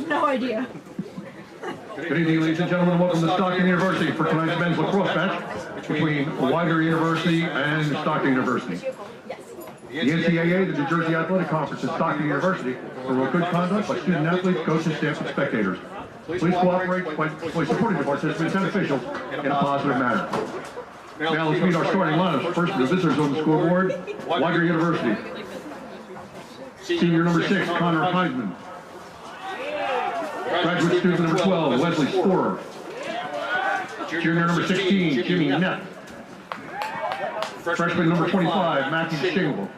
No idea. Good evening, ladies and gentlemen. Welcome to Stockton University for tonight's men's lacrosse match between Widener University and Stockton University. The NCAA, the New Jersey Athletic Conference, and Stockton University promote good conduct by student athletes, coaches, staff, and spectators. Please cooperate by supporting the participants and officials in a positive manner. Now let's meet our starting lineups. First, the visitors on the scoreboard, Widener University. Senior number 6, Connor Heidman. Graduate student number 12, Wesley Sporer. Junior number 16, Jimmy Neff. Freshman number 25, Matthew Shingle.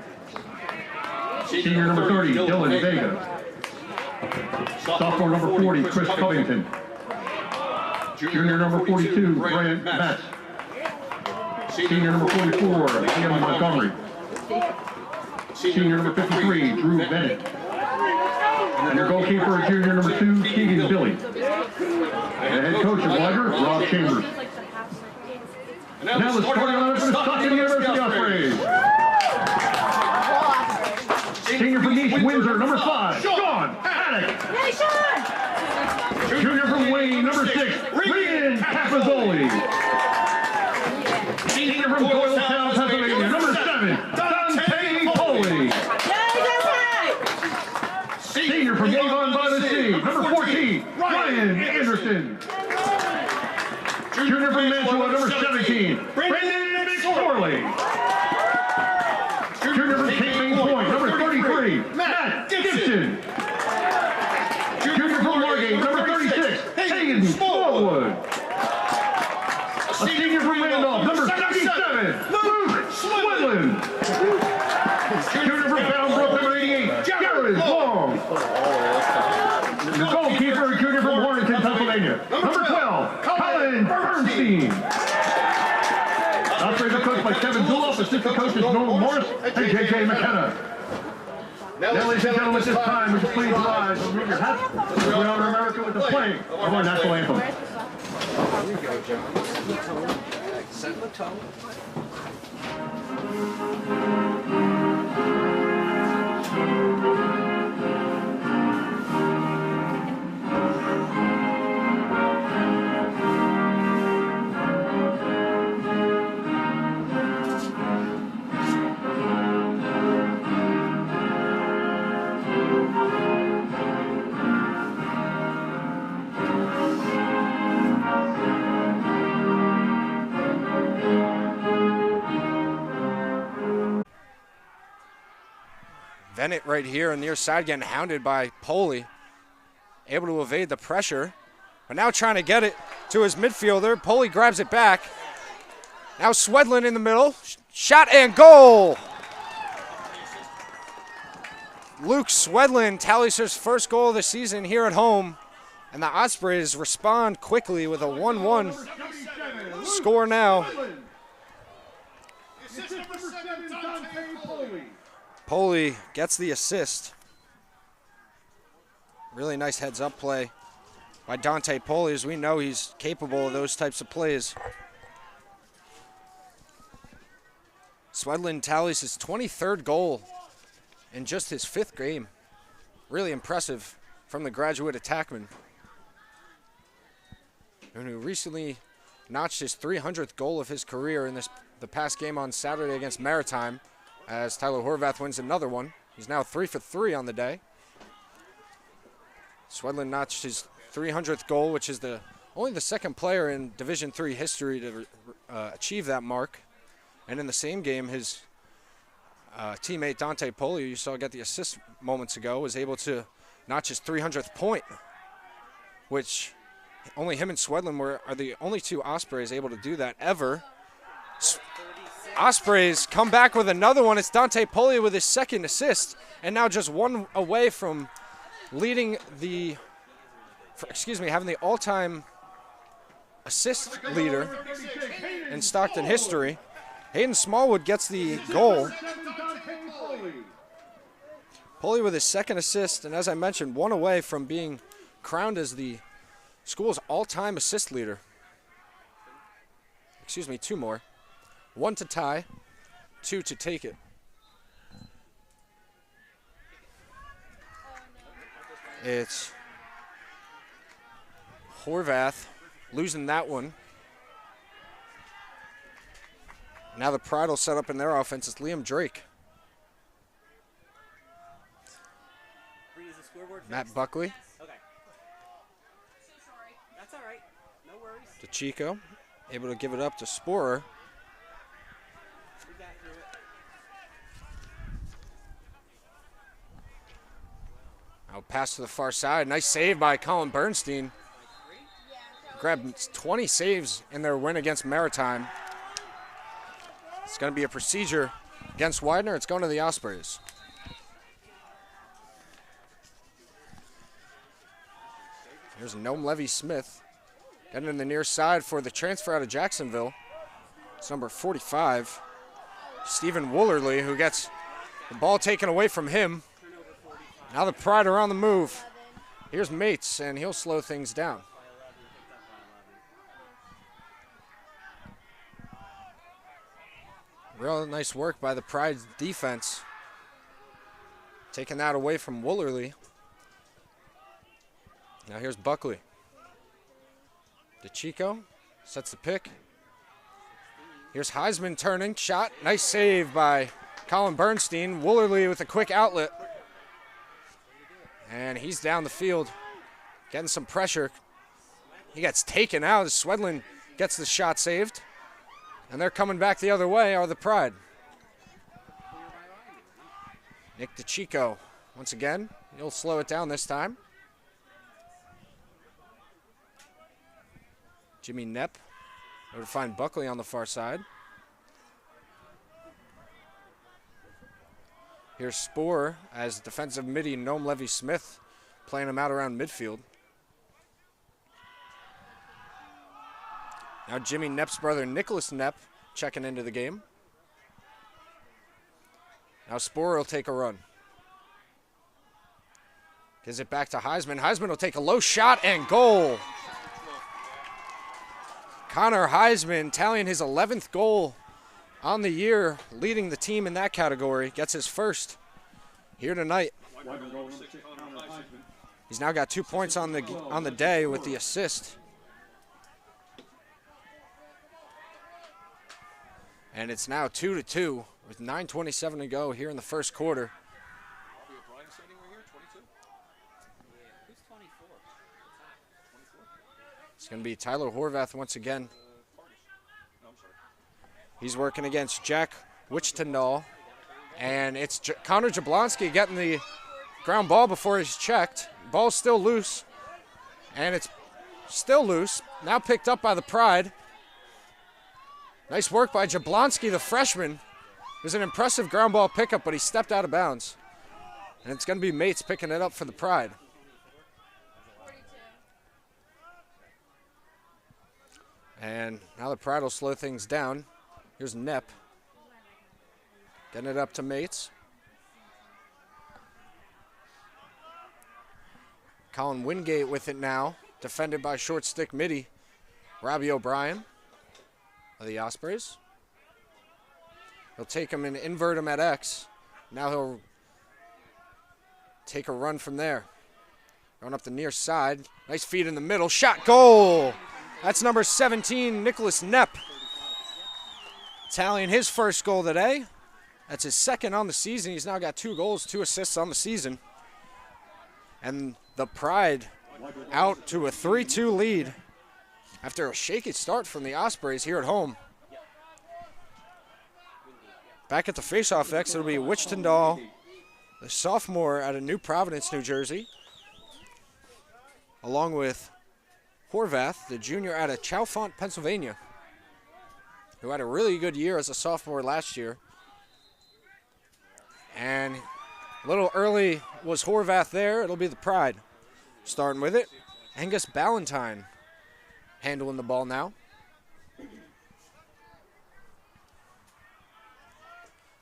Senior number 30, Dylan Vega. Sophomore number 40, Chris Covington. Junior number 42, Brian Metz. Senior number 44, Liam Montgomery. Senior number 53, Drew Bennett. And your goalkeeper, junior number 2, Keegan Billy. And head coach of Widener, Rob Chambers. Now the starting lineup for the Stockton University Ospreys. Senior from East Windsor, number 5, Sean Haddock. Junior from Wayne, number 6, Rian Capazzoli. Senior from Doylestown, Pennsylvania, number 7, Dante Foley. Senior from Avon by the Sea, number 14, Ryan Anderson. Junior from Mantua, number 17, Brandon McSorley. Junior from Cape May Point, number 33, Matt Gibson. Junior from Margate, number 36, Hayden Smallwood. A senior from Randolph, number 77, Luke Swedlin. Junior from Boundbrook, number 88, Jared Long. The goalkeeper, junior from Warrenton, Pennsylvania, number 12, Colin Bernstein. Ospreys are coached by Kevin Zuloff, assistant coaches Norman Morris and J.J. McKenna. Now, ladies and gentlemen, at this time, would you please rise and remove your hats as we honor America with the playing of our national anthem. There you go, John. Set the tone. Bennett right here on the near side getting hounded by Poli. Able to evade the pressure, but now trying to get it to his midfielder. Poli grabs it back. Now Swedlin in the middle. Shot and goal! Luke Swedlin tallies his first goal of the season here at home. And the Ospreys respond quickly with a 1-1 score now. Poli gets the assist. Really nice heads-up play by Dante Poli, as we know he's capable of those types of plays. Swedlin tallies his 23rd goal in just his 5th game. Really impressive from the graduate attackman, and who recently notched his 300th goal of his career in the past game on Saturday against Maritime, as Tyler Horvath wins another one. He's now 3 for 3 on the day. Swedlin notched his 300th goal, which is only the second player in Division III history to achieve that mark. And in the same game, his teammate Dante Poli, you saw get the assist moments ago, was able to notch his 300th point, which only him and Swedlin are the only 2 Ospreys able to do that ever. Ospreys come back with another one. It's Dante Poli with his 2nd assist, and now just 1 away from leading having the all-time assist leader in Stockton history. Hayden Smallwood gets the goal. Poli with his 2nd assist, and as I mentioned, 1 away from being crowned as the school's all-time assist leader. 2 more. 1 to tie, 2 to take it. It's Horvath losing that one. Now the Pride will set up in their offense. It's Liam Drake. Matt Buckley. Okay. So sorry. That's all right. No worries. DeChico, able to give it up to Sporer. We got through it. Now pass to the far side. Nice save by Colin Bernstein. Grabbed 20 saves in their win against Maritime. It's going to be a procedure against Widener. It's going to the Ospreys. Here's Noam Levy-Smith getting in the near side for the transfer out of Jacksonville. It's number 45, Stephen Woolerly, who gets the ball taken away from him. Now the Pride are on the move. Here's Mates, and he'll slow things down. Real nice work by the Pride's defense. Taking that away from Woolerly. Now here's Buckley. DeChico sets the pick. Here's Heisman turning, shot. Nice save by Colin Bernstein. Woolerly with a quick outlet. And he's down the field, getting some pressure. He gets taken out as Swedlin gets the shot saved. And they're coming back the other way are the Pride. Nick DeChico, once again, he'll slow it down this time. Jimmy Knepp, able to find Buckley on the far side. Here's Sporer as defensive midi Noam Levy-Smith playing him out around midfield. Now Jimmy Knepp's brother Nicholas Knepp checking into the game. Now Sporer will take a run. Gives it back to Heisman. Heisman will take a low shot and goal. Connor Heisman tallying his 11th goal on the year, leading the team in that category. Gets his first here tonight. He's now got 2 points on the day with the assist. And it's now 2-2 with 9:27 to go here in the first quarter. Who's 24? It's going to be Tyler Horvath once again. He's working against Jack Wichtendahl And it's Connor Jablonski getting the ground ball before he's checked. Ball's still loose. And it's still loose. Now picked up by the Pride. Nice work by Jablonski, the freshman. It was an impressive ground ball pickup, but he stepped out of bounds. And it's going to be Mates picking it up for the Pride. And now the Pride will slow things down. Here's Nepp. Getting it up to Mates. Colin Wingate with it now. Defended by short stick midi. Robbie O'Brien of the Ospreys. He'll take him and invert him at X. Now he'll take a run from there. Going up the near side. Nice feed in the middle. Shot, goal! That's number 17, Nicholas Nepp. Tallying his first goal today. That's his second on the season. He's now got 2 goals, 2 assists on the season. And the Pride out to a 3-2 lead after a shaky start from the Ospreys here at home. Back at the faceoff X, it'll be Wichtendahl, the sophomore out of New Providence, New Jersey, along with Horvath, the junior out of Chalfont, Pennsylvania, who had a really good year as a sophomore last year. And a little early was Horvath there. It'll be the Pride starting with it. Angus Ballantyne handling the ball now.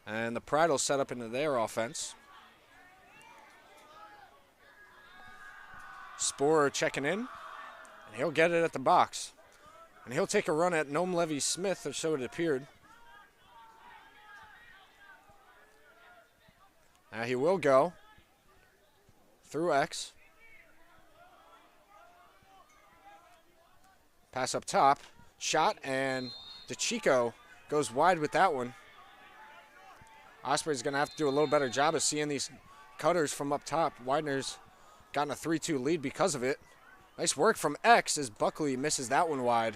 And the Pride will set up into their offense. Sporer checking in. And he'll get it at the box. And he'll take a run at Noam Levy-Smith, or so it appeared. Now he will go through X. Pass up top. Shot, and DeChico goes wide with that one. Osprey's going to have to do a little better job of seeing these cutters from up top. Widener's gotten a 3-2 lead because of it. Nice work from X as Buckley misses that one wide.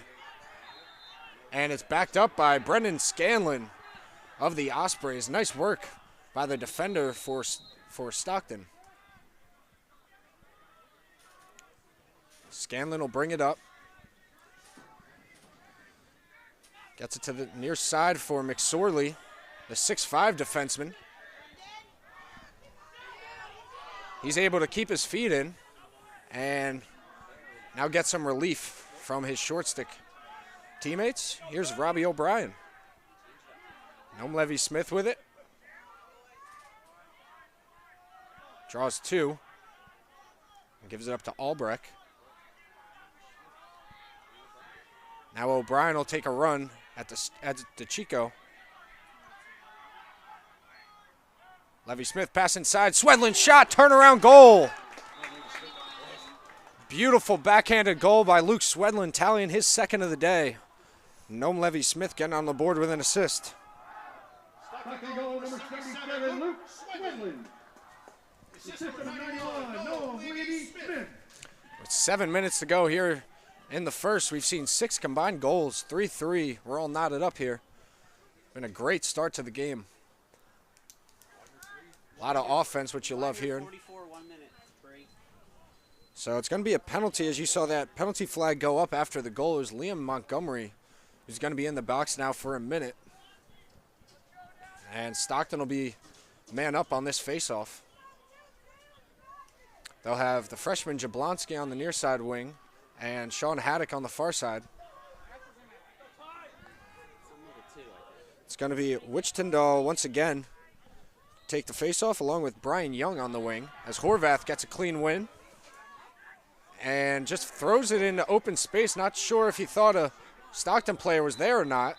And it's backed up by Brendan Scanlon of the Ospreys. Nice work by the defender for Stockton. Scanlon will bring it up. Gets it to the near side for McSorley, the 6'5" defenseman. He's able to keep his feet in and now get some relief from his short stick teammates. Here's Robbie O'Brien. Noam Levy-Smith with it. Draws 2 and gives it up to Albrecht. Now O'Brien will take a run at DeChico. Levy-Smith pass inside. Swedlin shot, turnaround goal. Beautiful backhanded goal by Luke Swedlin, tallying his second of the day. Noam Levy-Smith getting on the board with an assist. Second goal, number 77, Luke Swedlin. Assist number 91, Noam Levy-Smith. With 7 minutes to go here in the first, we've seen 6 combined goals, 3-3. We're all knotted up here. Been a great start to the game. A lot of offense, which you love hearing. So it's going to be a penalty, as you saw that penalty flag go up after the goal. It was Liam Montgomery, who's going to be in the box now for a minute. And Stockton will be man up on this faceoff. They'll have the freshman Jablonski on the near side wing and Sean Haddock on the far side. It's going to be Wichtendahl once again take the faceoff along with Brian Young on the wing as Horvath gets a clean win and just throws it into open space. Not sure if he thought a Stockton player was there or not.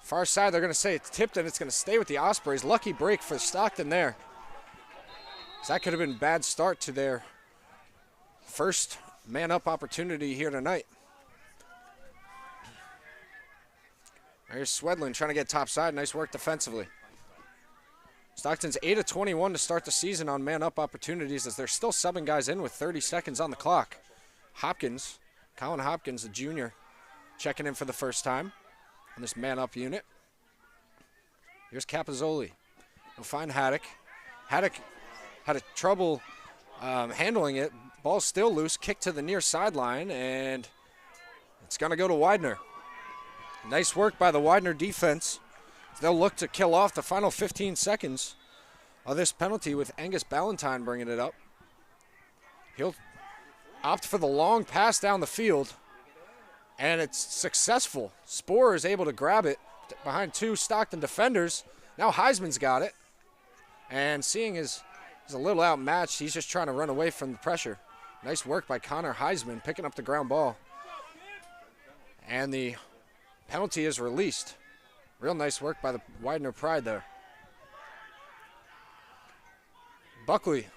Far side, they're going to say it's tipped and it's going to stay with the Ospreys. Lucky break for Stockton there. So that could have been a bad start to their first man-up opportunity here tonight. There's Swedlin trying to get top side. Nice work defensively. Stockton's 8 of 21 to start the season on man-up opportunities as they're still subbing guys in with 30 seconds on the clock. Hopkins, Colin Hopkins, the junior, checking in for the first time on this man-up unit. Here's Capozzoli. will find Haddock. Haddock had a trouble handling it. Ball's still loose. Kick to the near sideline, and it's going to go to Widener. Nice work by the Widener defense. They'll look to kill off the final 15 seconds of this penalty with Angus Ballantyne bringing it up. He'll opt for the long pass down the field, and it's successful. Sporer is able to grab it behind two Stockton defenders. Now Heisman's got it, and seeing he's a little outmatched, he's just trying to run away from the pressure. Nice work by Connor Heisman picking up the ground ball. And the penalty is released. Real nice work by the Widener Pride there. Buckley,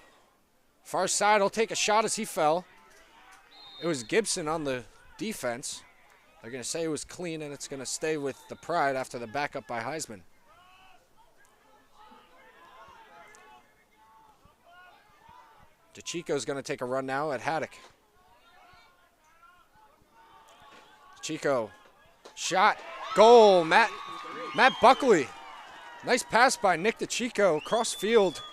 far side, will take a shot as he fell. It was Gibson on the defense. They're going to say it was clean, and it's going to stay with the Pride after the backup by Heisman. DeChico's going to take a run now at Haddock. DeChico, shot, goal, Matt Buckley. Nice pass by Nick DeChico, cross field.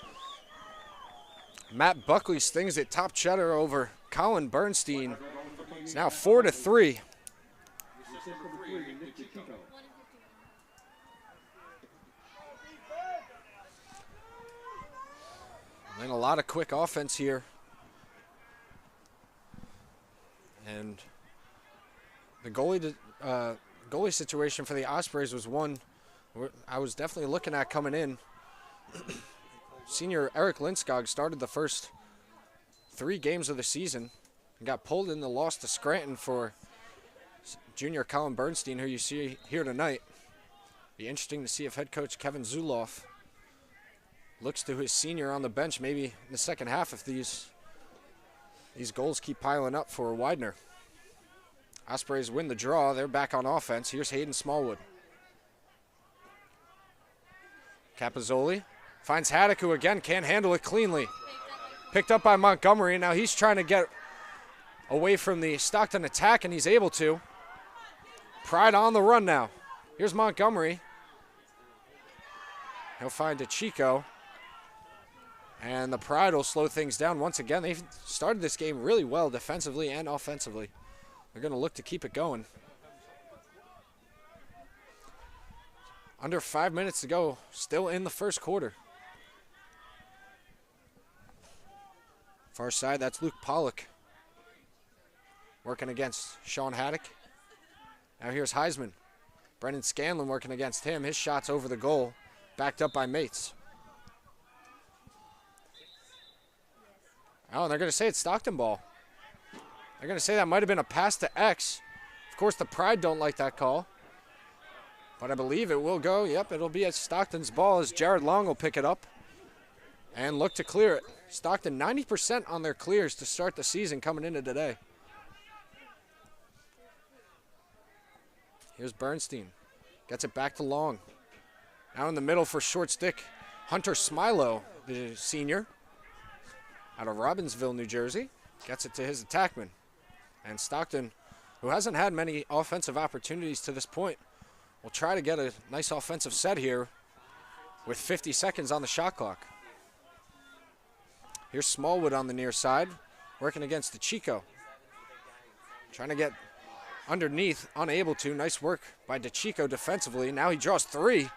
Matt Buckley stings it top cheddar over Colin Bernstein. It's now 4-3. And a lot of quick offense here. And the goalie situation for the Ospreys was one I was definitely looking at coming in. Senior Eric Linskog started the first 3 games of the season and got pulled in the loss to Scranton for junior Colin Bernstein, who you see here tonight. Be interesting to see if head coach Kevin Zuloff looks to his senior on the bench maybe in the second half if these goals keep piling up for Widener. Ospreys win the draw. They're back on offense. Here's Hayden Smallwood. Capozzoli finds Haddock, who again can't handle it cleanly. Picked up by Montgomery. Now he's trying to get away from the Stockton attack, and he's able to. Pride on the run now. Here's Montgomery. He'll find DeChico. And the Pride will slow things down once again. They've started this game really well defensively and offensively. They're going to look to keep it going. Under 5 minutes to go, still in the first quarter. Far side, that's Luke Pollock working against Sean Haddock. Now here's Heisman. Brendan Scanlon working against him. His shot's over the goal, backed up by Mates. Oh, and they're going to say it's Stockton ball. They're going to say that might have been a pass to X. Of course, the Pride don't like that call. But I believe it will go. Yep, it'll be at Stockton's ball as Jared Long will pick it up and look to clear it. Stockton 90% on their clears to start the season coming into today. Here's Bernstein. Gets it back to Long. Now in the middle for short stick, Hunter Smilo, the senior, out of Robbinsville, New Jersey. Gets it to his attackman. And Stockton, who hasn't had many offensive opportunities to this point, will try to get a nice offensive set here with 50 seconds on the shot clock. Here's Smallwood on the near side, working against DeChico. Trying to get underneath, unable to. Nice work by DeChico defensively. Now he draws 3,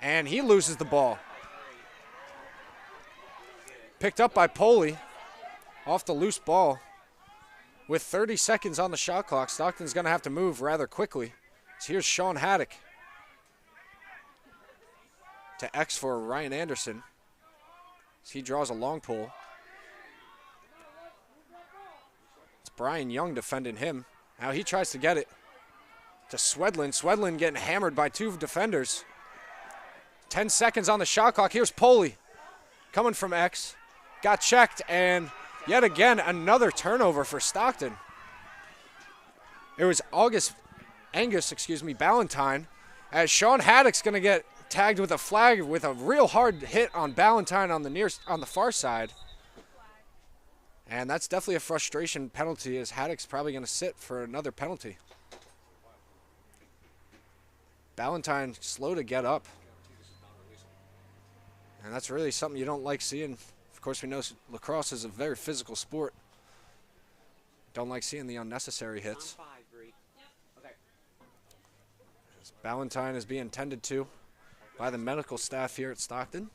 and he loses the ball. Picked up by Poley off the loose ball. With 30 seconds on the shot clock, Stockton's going to have to move rather quickly. So here's Sean Haddock to X for Ryan Anderson. As he draws a long pull. It's Brian Young defending him. Now he tries to get it to Swedlin. Swedlin getting hammered by 2 defenders. 10 seconds on the shot clock. Here's Poley coming from X. Got checked, and yet again another turnover for Stockton. It was Angus Ballantyne, as Sean Haddock's going to get tagged with a flag with a real hard hit on Ballantyne on the far side. And that's definitely a frustration penalty, as Haddock's probably going to sit for another penalty. Ballantyne slow to get up. that's really something you don't like seeing. Of course, we know lacrosse is a very physical sport. Don't like seeing the unnecessary hits. Ballantyne is being tended to by the medical staff here at Stockton.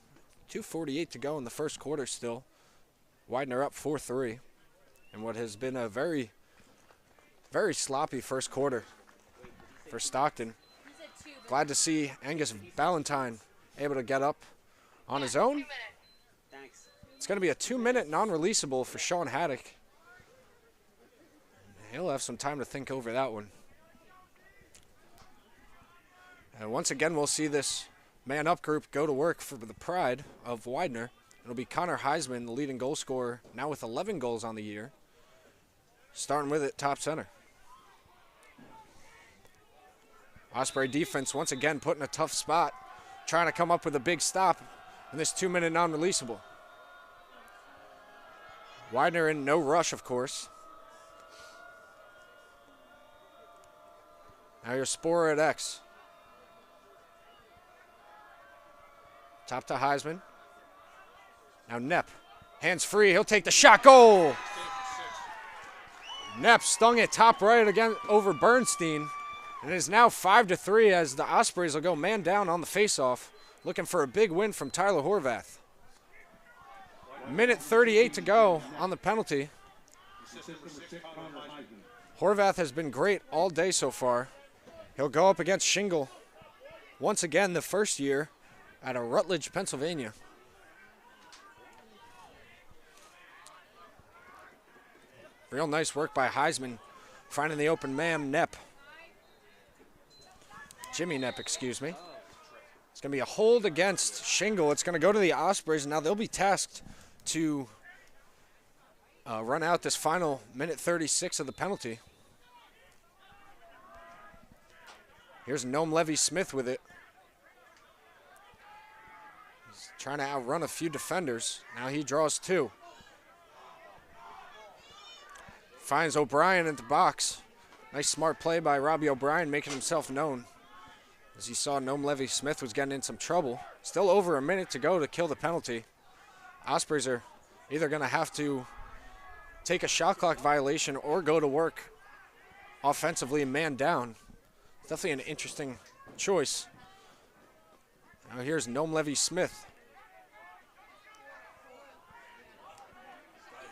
2:48 to go in the first quarter still. Widener up 4-3. And what has been a very, very sloppy first quarter for Stockton. Glad to see Angus Ballantyne able to get up on his own. It's going to be a 2-minute non-releasable for Sean Haddock. He'll have some time to think over that one. And once again, we'll see this man-up group go to work for the pride of Widener. It'll be Connor Heisman, the leading goal scorer, now with 11 goals on the year. Starting with it, top center. Osprey defense once again put in a tough spot, trying to come up with a big stop in this 2-minute non-releasable. Widener in no rush, of course. Now your Sporer at X. Top to Heisman. Now Knepp, hands free, he'll take the shot, goal! Knepp stung it top right again over Bernstein. And it is now 5-3 as the Ospreys will go man down on the faceoff, looking for a big win from Tyler Horvath. Minute 38 to go on the penalty. Horvath has been great all day so far. He'll go up against Shingle once again the first year out of Rutledge, Pennsylvania. Real nice work by Heisman, finding the open man, Knepp. Jimmy Knepp, excuse me. It's going to be a hold against Shingle. It's going to go to the Ospreys, and now they'll be tasked to run out this final minute 36 of the penalty. Here's Noam Levy-Smith with it. He's trying to outrun a few defenders. Now he draws two. Finds O'Brien at the box. Nice smart play by Robbie O'Brien, making himself known. As he saw Noam Levy-Smith was getting in some trouble. Still over a minute to go to kill the penalty. Ospreys are either going to have to take a shot clock violation or go to work offensively and man down. Definitely an interesting choice. Now here's Noam Levy-Smith.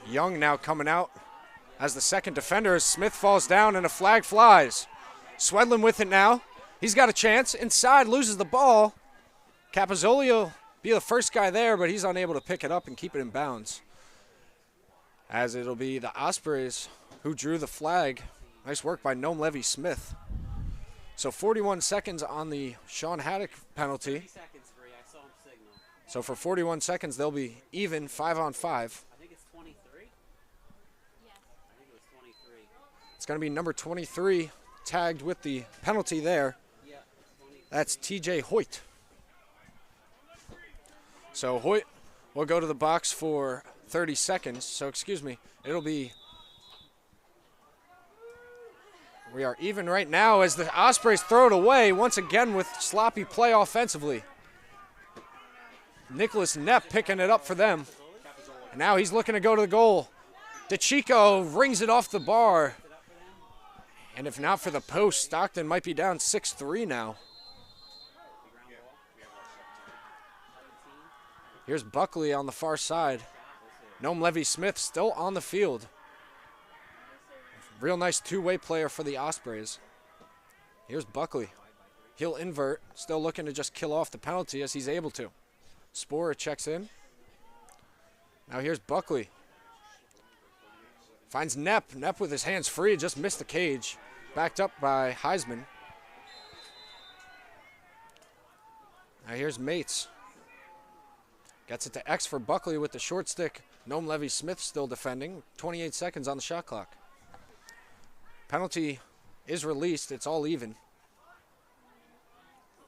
Young now coming out as the second defender as Smith falls down and a flag flies. Swedlin with it now. He's got a chance. Inside, loses the ball. Capozzoli will be the first guy there, but he's unable to pick it up and keep it in bounds. As it'll be the Ospreys who drew the flag. Nice work by Noam Levy-Smith. So 41 seconds on the Sean Haddock penalty. So for 41 seconds, they'll be even 5-on-5. I think it's 23. Yes. I think it was 23. It's going to be number 23 tagged with the penalty there. Yeah, 23. That's TJ Hoyt. So Hoyt will go to the box for 30 seconds. So excuse me, it'll be, we are even right now as the Ospreys throw it away once again with sloppy play offensively. Nicholas Knepp picking it up for them. And now he's looking to go to the goal. DeChico rings it off the bar. And if not for the post, Stockton might be down 6-3 now. Here's Buckley on the far side. Noam Levy-Smith still on the field. Real nice two-way player for the Ospreys. Here's Buckley. He'll invert, still looking to just kill off the penalty as he's able to. Sporer checks in. Now here's Buckley. Finds Knepp. Knepp with his hands free, just missed the cage. Backed up by Heisman. Now here's Mates. Gets it to X for Buckley with the short stick. Noam Levy-Smith still defending. 28 seconds on the shot clock. Penalty is released. It's all even.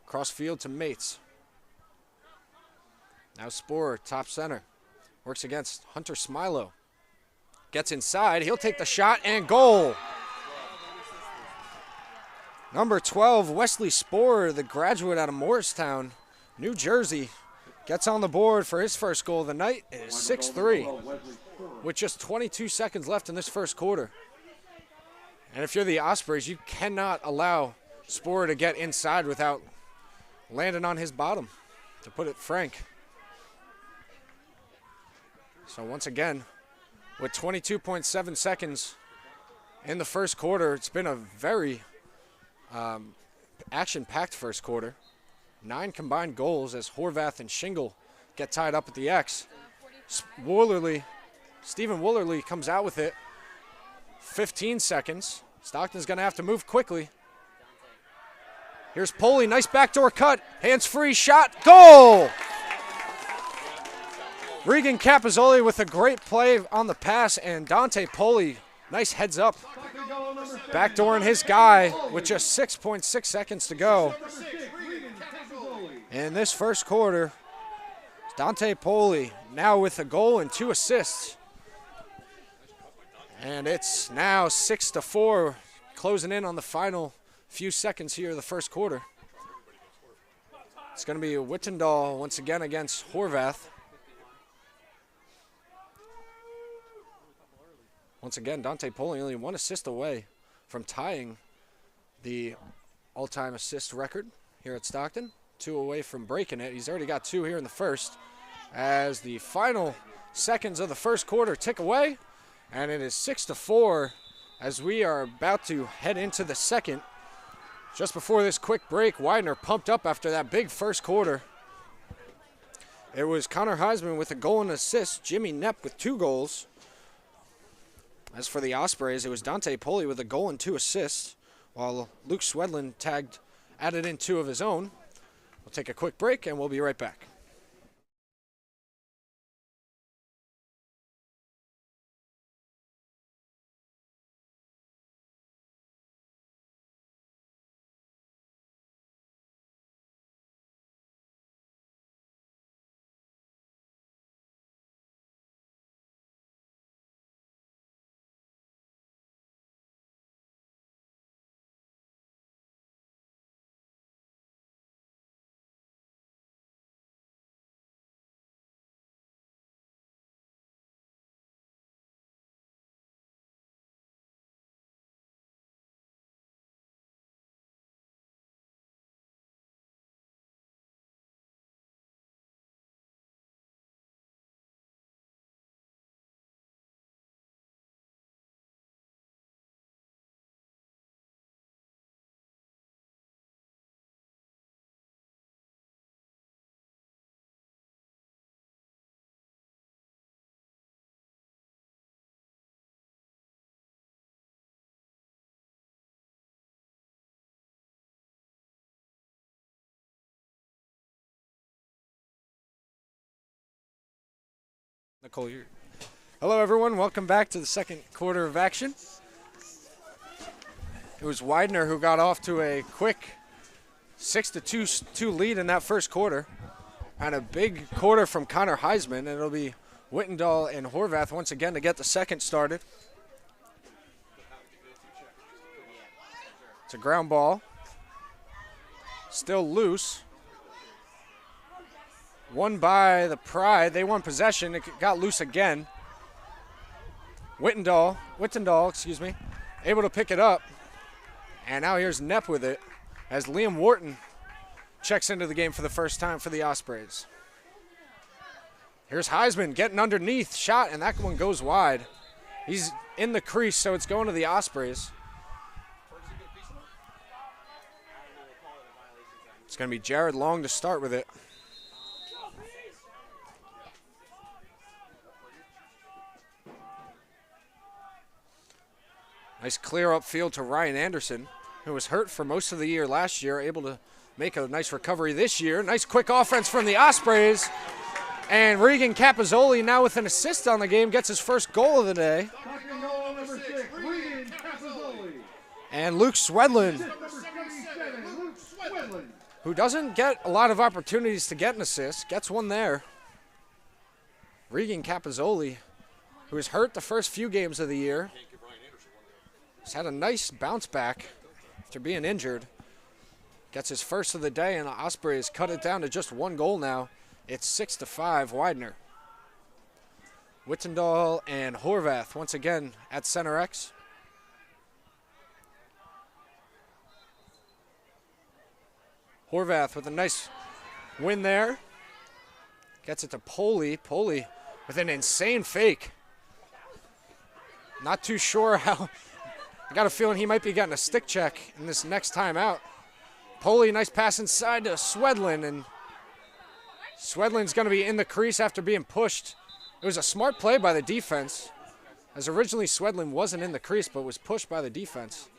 Cross field to Mates. Now Sporer, top center. Works against Hunter Smilo. Gets inside. He'll take the shot and goal. Number 12, Wesley Sporer, the graduate out of Morristown, New Jersey, gets on the board for his first goal of the night. It is 6-3 with just 22 seconds left in this first quarter. And if you're the Ospreys, you cannot allow Sporer to get inside without landing on his bottom, to put it frank. So once again, with 22.7 seconds in the first quarter, it's been a very action-packed first quarter. 9 combined goals as Horvath and Shingle get tied up at the X. Stephen Woolerly comes out with it. 15 seconds. Stockton's going to have to move quickly. Here's Poley, nice backdoor cut. Hands-free shot, goal! Regan Capozzoli with a great play on the pass, and Dante Poley, nice heads up. Backdooring his guy with just 6.6 seconds to go. In this first quarter, Dante Poley now with a goal and 2 assists. And it's now 6-4, closing in on the final few seconds here of the first quarter. It's going to be Wittendal once again against Horvath. Once again, Dante Poley only 1 assist away from tying the all-time assist record here at Stockton. 2 away from breaking it. He's already got 2 here in the first. As the final seconds of the first quarter tick away, and it is 6-4 as we are about to head into the second. Just before this quick break, Widener pumped up after that big first quarter. It was Connor Heisman with a goal and assist, Jimmy Knepp with 2 goals. As for the Ospreys, it was Dante Poley with a goal and 2 assists, while Luke Swedlin added in 2 of his own. We'll take a quick break, and we'll be right back. Nicole, hello everyone, welcome back to the second quarter of action. It was Widener who got off to a quick 6-2 lead in that first quarter, and a big quarter from Connor Heisman, and it'll be Wittendal and Horvath once again to get the second started. It's a ground ball, still loose. Won by the Pride. They won possession. It got loose again. Wittendal, able to pick it up. And now here's Knepp with it as Liam Wharton checks into the game for the first time for the Ospreys. Here's Heisman getting underneath, shot, and that one goes wide. He's in the crease, so it's going to the Ospreys. It's going to be Jared Long to start with it. Nice clear upfield to Ryan Anderson, who was hurt for most of the year last year, able to make a nice recovery this year. Nice quick offense from the Ospreys. And Regan Capozzoli now with an assist on the game, gets his first goal of the day. Goal number 6, Regan Capozzoli. And Luke Swedlin, who doesn't get a lot of opportunities to get an assist, gets one there. Regan Capozzoli, who was hurt the first few games of the year, has had a nice bounce back after being injured. Gets his first of the day, and the Ospreys cut it down to just 1 goal now It's 6-5 Widener. Wittendal and Horvath once again at center X. Horvath with a nice win there. Gets it to Poli. Poli with an insane fake. Not too sure how. I got a feeling he might be getting a stick check in this next time out. Poli, nice pass inside to Swedlin, and Swedlin's going to be in the crease after being pushed. It was a smart play by the defense, as originally Swedlin wasn't in the crease but was pushed by the defense.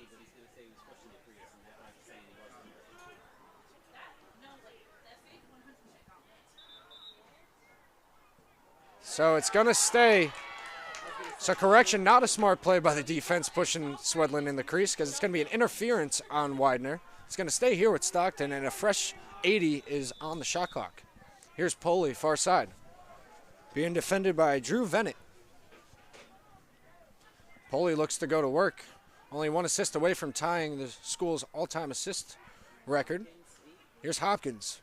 So it's going to stay. So correction, not a smart play by the defense pushing Swedlin in the crease, because it's going to be an interference on Widener. It's going to stay here with Stockton, and a fresh 80 is on the shot clock. Here's Poli, far side, being defended by Drew Vennett. Poli looks to go to work. Only one assist away from tying the school's all-time assist record. Here's Hopkins.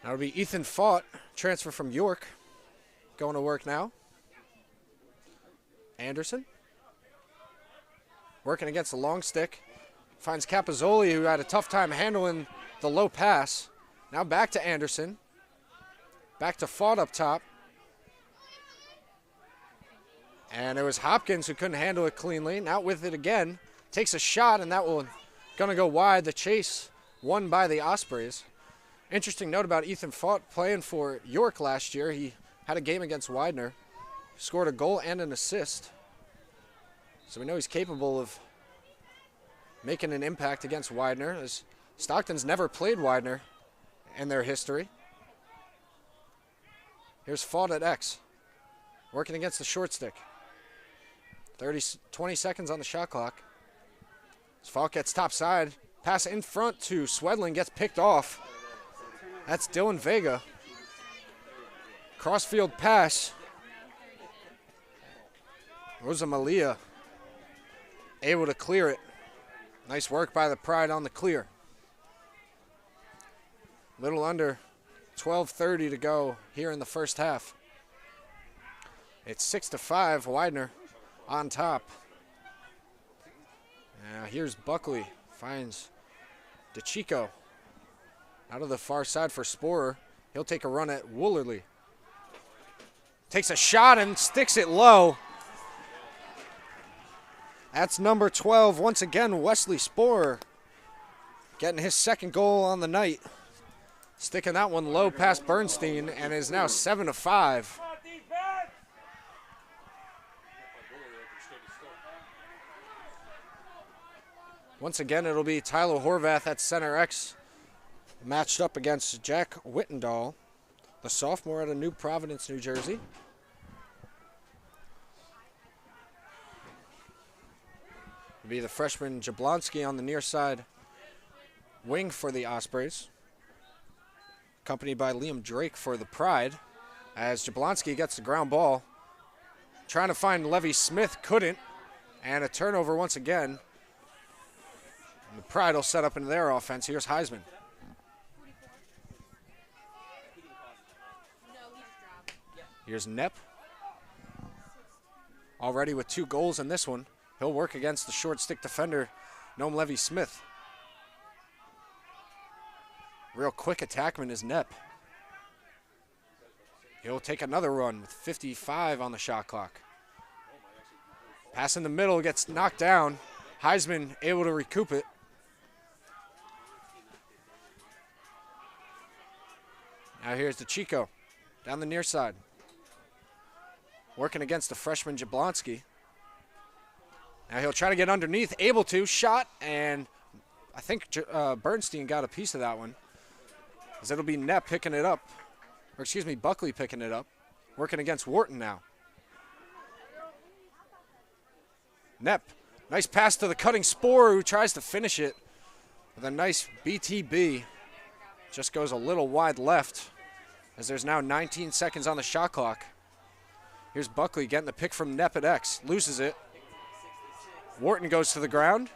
That'll be Ethan Faught, transfer from York, going to work now. Anderson, working against the long stick. Finds Capozzoli, who had a tough time handling the low pass. Now back to Anderson. Back to Faught up top. And it was Hopkins who couldn't handle it cleanly. Now with it again. Takes a shot, and that will gonna go wide. The chase won by the Ospreys. Interesting note about Ethan Faught playing for York last year. He had a game against Widener. Scored a goal and an assist. So we know he's capable of making an impact against Widener, as Stockton's never played Widener in their history. Here's Faught at X, working against the short stick. 20 seconds on the shot clock. As Faught gets top side, pass in front to Swedlin, gets picked off. That's Dylan Vega. Crossfield pass. Rosa Malia able to clear it. Nice work by the Pride on the clear. Little under 12:30 to go here in the first half. It's 6-5, Widener on top. Now here's Buckley, finds DeChico. Out of the far side for Sporer. He'll take a run at Woolerly. Takes a shot and sticks it low. That's number 12, once again, Wesley Sporer, getting his second goal on the night. Sticking that one low past Bernstein, and is now 7-5. Once again, it'll be Tyler Horvath at center X, matched up against Jack Wittendal, the sophomore out of New Providence, New Jersey. It'll be the freshman Jablonski on the near side wing for the Ospreys, accompanied by Liam Drake for the Pride, as Jablonski gets the ground ball. Trying to find Levy Smith, couldn't, and a turnover once again. And the Pride will set up into their offense. Here's Heisman. Here's Knepp. Already with 2 goals in this one. He'll work against the short stick defender, Noam Levy Smith. Real quick attackman is Knepp. He'll take another run with 55 on the shot clock. Pass in the middle, gets knocked down. Heisman able to recoup it. Now here's DeChico down the near side. Working against the freshman Jablonski. Now he'll try to get underneath, able to, shot, and I think Bernstein got a piece of that one. As it'll be Knepp picking it up, or excuse me, Buckley picking it up. Working against Wharton now. Knepp, nice pass to the cutting Sporer, who tries to finish it with a nice BTB. Just goes a little wide left, as there's now 19 seconds on the shot clock. Here's Buckley getting the pick from Knepp at X, loses it. Wharton goes to the ground.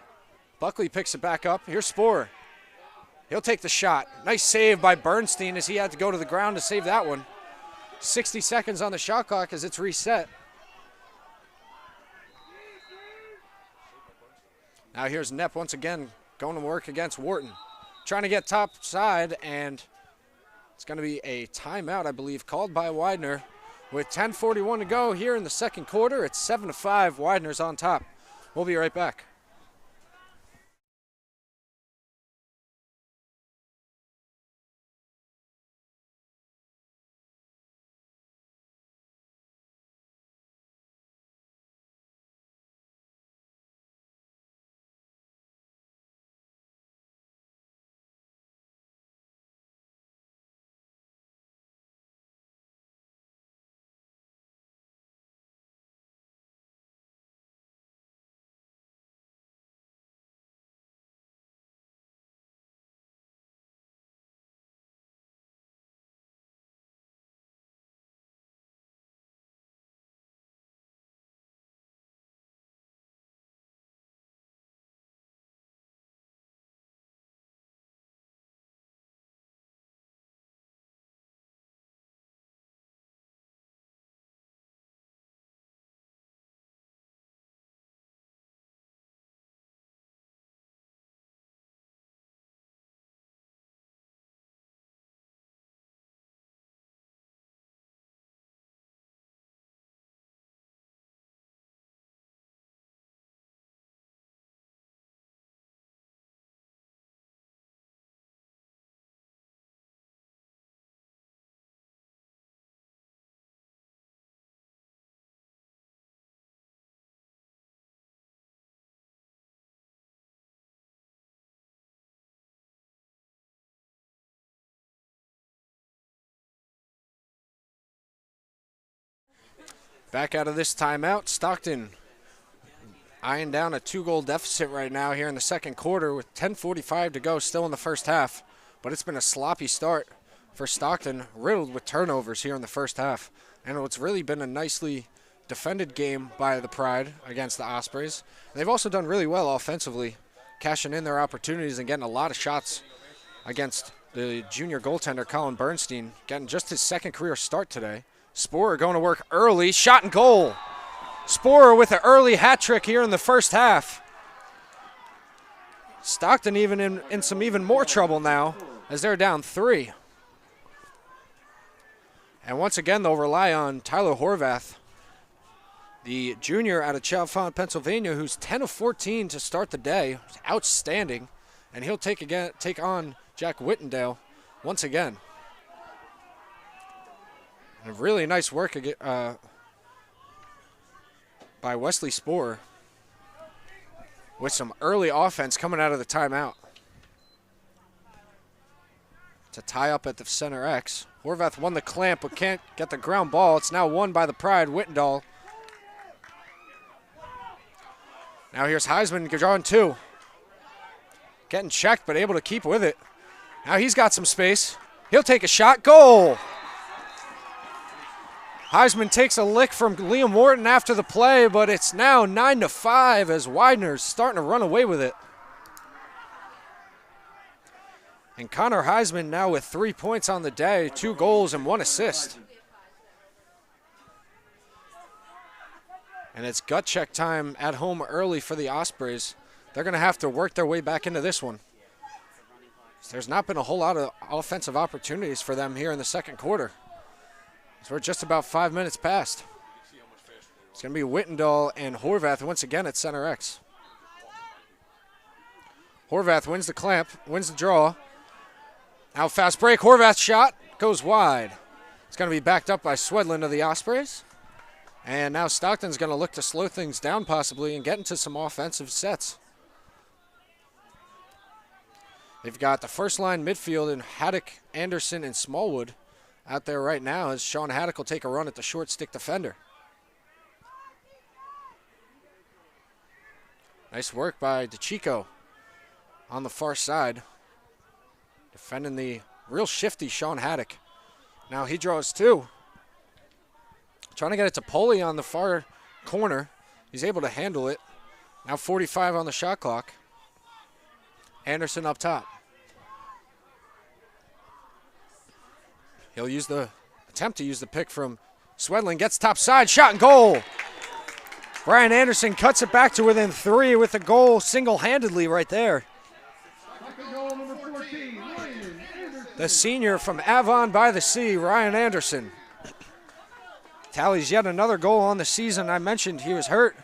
Buckley picks it back up. Here's Sporer. He'll take the shot. Nice save by Bernstein as he had to go to the ground to save that one. 60 seconds on the shot clock as it's reset. Now here's Knepp once again going to work against Wharton. Trying to get top side, and it's going to be a timeout, I believe, called by Widener. With 10:41 to go here in the second quarter, it's 7-5. Widener's on top. We'll be right back. Back out of this timeout, Stockton eyeing down a 2-goal deficit right now here in the second quarter with 10:45 to go still in the first half. But it's been a sloppy start for Stockton, riddled with turnovers here in the first half. And it's really been a nicely defended game by the Pride against the Ospreys. And they've also done really well offensively, cashing in their opportunities and getting a lot of shots against the junior goaltender Colin Bernstein, getting just his second career start today. Sporer going to work early, shot and goal. Sporer with an early hat trick here in the first half. Stockton even in some even more trouble now as they're down 3. And once again, they'll rely on Tyler Horvath, the junior out of Chalfont, Pennsylvania, who's 10 of 14 to start the day. Outstanding. And he'll take on Jack Wittendale once again. And really nice work by Wesley Sporer with some early offense coming out of the timeout to tie up at the center X. Horvath won the clamp but can't get the ground ball. It's now won by the Pride, Wittendal. Now here's Heisman drawing 2. Getting checked but able to keep with it. Now he's got some space. He'll take a shot. Goal! Heisman takes a lick from Liam Wharton after the play, but it's now 9-5 as Widener's starting to run away with it. And Connor Heisman now with 3 points on the day, 2 goals and 1 assist. And it's gut check time at home early for the Ospreys. They're going to have to work their way back into this one. There's not been a whole lot of offensive opportunities for them here in the second quarter. So we're just about 5 minutes past. It's going to be Wittendal and Horvath once again at center X. Horvath wins the clamp, wins the draw. Now fast break, Horvath's shot goes wide. It's going to be backed up by Swedlund of the Ospreys. And now Stockton's going to look to slow things down possibly and get into some offensive sets. They've got the first line midfield in Haddock, Anderson, and Smallwood out there right now as Sean Haddock will take a run at the short stick defender. Nice work by DeChico on the far side, defending the real shifty Sean Haddock. Now he draws 2. Trying to get it to Poli on the far corner. He's able to handle it. Now 45 on the shot clock. Anderson up top. He'll attempt to use the pick from Swedlin. Gets top side, shot and goal. Brian Anderson cuts it back to within 3 with the goal single-handedly right there. The senior from Avon by the Sea, Ryan Anderson, tallies yet another goal on the season. I mentioned he was hurt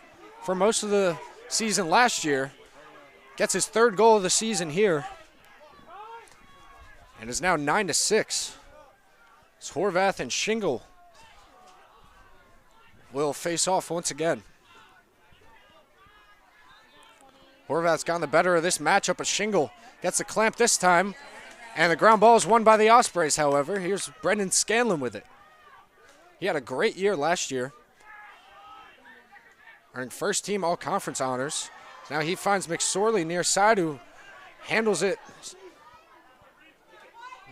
for most of the season last year. Gets his 3rd goal of the season here. And is now 9-6. It's Horvath and Shingle will face off once again. Horvath's gotten the better of this matchup, but Shingle gets the clamp this time. And the ground ball is won by the Ospreys, however. Here's Brendan Scanlon with it. He had a great year last year, earned first team all-conference honors. Now he finds McSorley near side, who handles it.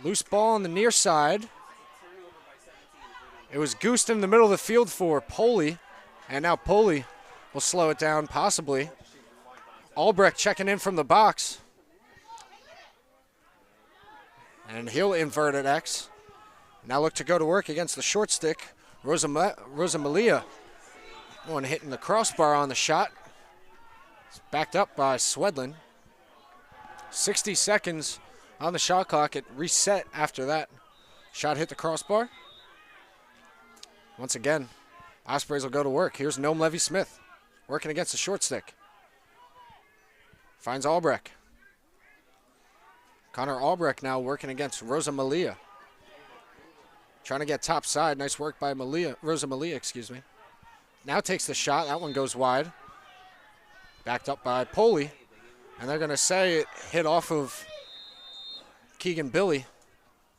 Loose ball on the near side. It was goosed in the middle of the field for Poley, and now Poley will slow it down, possibly. Albrecht checking in from the box. And he'll invert at X. Now look to go to work against the short stick. Rosamalia. One hitting the crossbar on the shot. It's backed up by Swedlin. 60 seconds on the shot clock. It reset after that. Shot hit the crossbar. Once again, Ospreys will go to work. Here's Noam Levy-Smith working against the short stick. Finds Albrecht. Connor Albrecht now working against Rosa Malia. Trying to get top side. Nice work by Rosa Malia, excuse me. Now takes the shot. That one goes wide. Backed up by Poley. And they're going to say it hit off of Keegan Billy,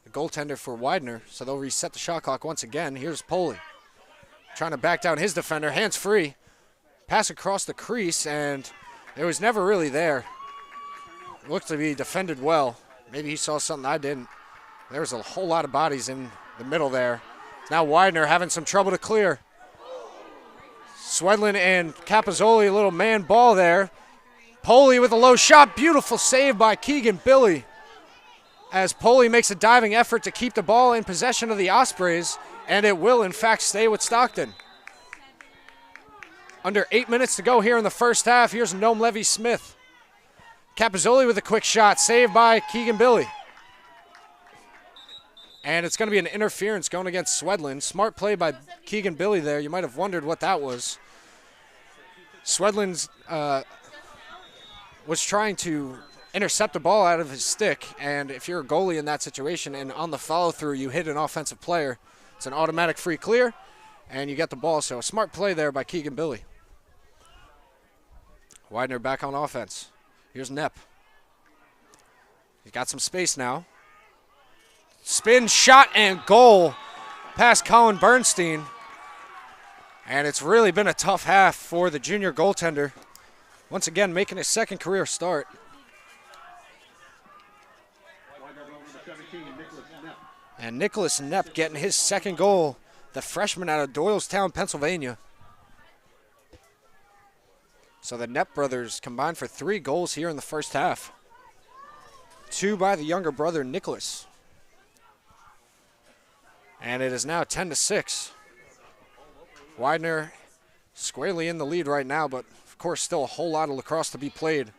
the goaltender for Widener. So they'll reset the shot clock once again. Here's Poley. Trying to back down his defender. Hands free. Pass across the crease, and it was never really there. It looked to be defended well. Maybe he saw something I didn't. There was a whole lot of bodies in the middle there. Now Widener having some trouble to clear. Swedlin and Capozzoli, a little man ball there. Poley with a low shot. Beautiful save by Keegan Billy, as Poley makes a diving effort to keep the ball in possession of the Ospreys, and it will, in fact, stay with Stockton. Under 8 minutes to go here in the first half. Here's Noam Levy-Smith. Capozzoli with a quick shot, saved by Keegan Billy. And it's going to be an interference going against Swedlin. Smart play by Keegan Billy there. You might have wondered what that was. Swedlin's was trying to intercept the ball out of his stick, and if you're a goalie in that situation and on the follow-through you hit an offensive player, it's an automatic free clear, and you get the ball. So a smart play there by Keegan Billy. Widener back on offense. Here's Knepp. He's got some space now. Spin, shot, and goal past Colin Bernstein. And it's really been a tough half for the junior goaltender. Once again, making his second career start. And Nicholas Knepp getting his second goal, the freshman out of Doylestown, Pennsylvania. So the Knepp brothers combined for 3 goals here in the first half. 2 by the younger brother, Nicholas. And it is now 10-6. Widener squarely in the lead right now, but of course still a whole lot of lacrosse to be played.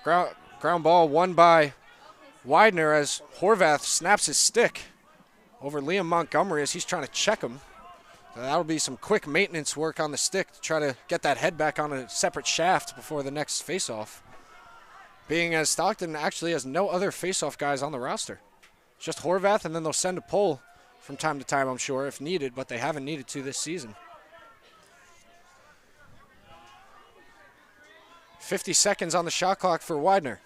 Ground ball won by Widener as Horvath snaps his stick over Liam Montgomery as he's trying to check him. So that'll be some quick maintenance work on the stick to try to get that head back on a separate shaft before the next face-off. Being as Stockton actually has no other face-off guys on the roster. It's just Horvath, and then they'll send a pole from time to time, I'm sure, if needed, but they haven't needed to this season. 50 seconds on the shot clock for Widener.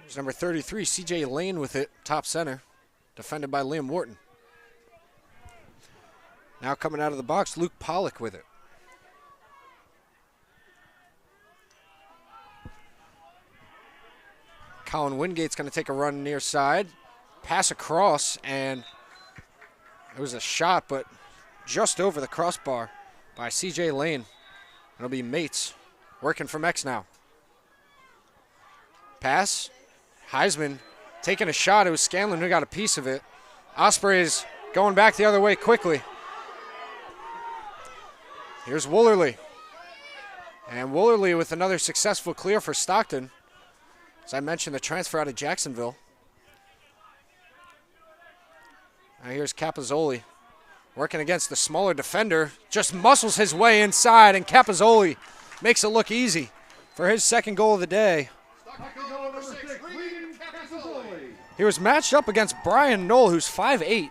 There's number 33, CJ Lane with it, top center, defended by Liam Wharton. Now coming out of the box, Luke Pollock with it. Colin Wingate's going to take a run near side. Pass across, and it was a shot, but just over the crossbar by CJ Lane. It'll be Mates working from X now. Pass. Heisman taking a shot. It was Scanlon who got a piece of it. Ospreys going back the other way quickly. Here's Woolerly. And Woolerly with another successful clear for Stockton. As I mentioned, the transfer out of Jacksonville. Now here's Capozzoli working against the smaller defender. Just muscles his way inside, and Capozzoli makes it look easy for his second goal of the day. He was matched up against Brian Knoll, who's 5'8".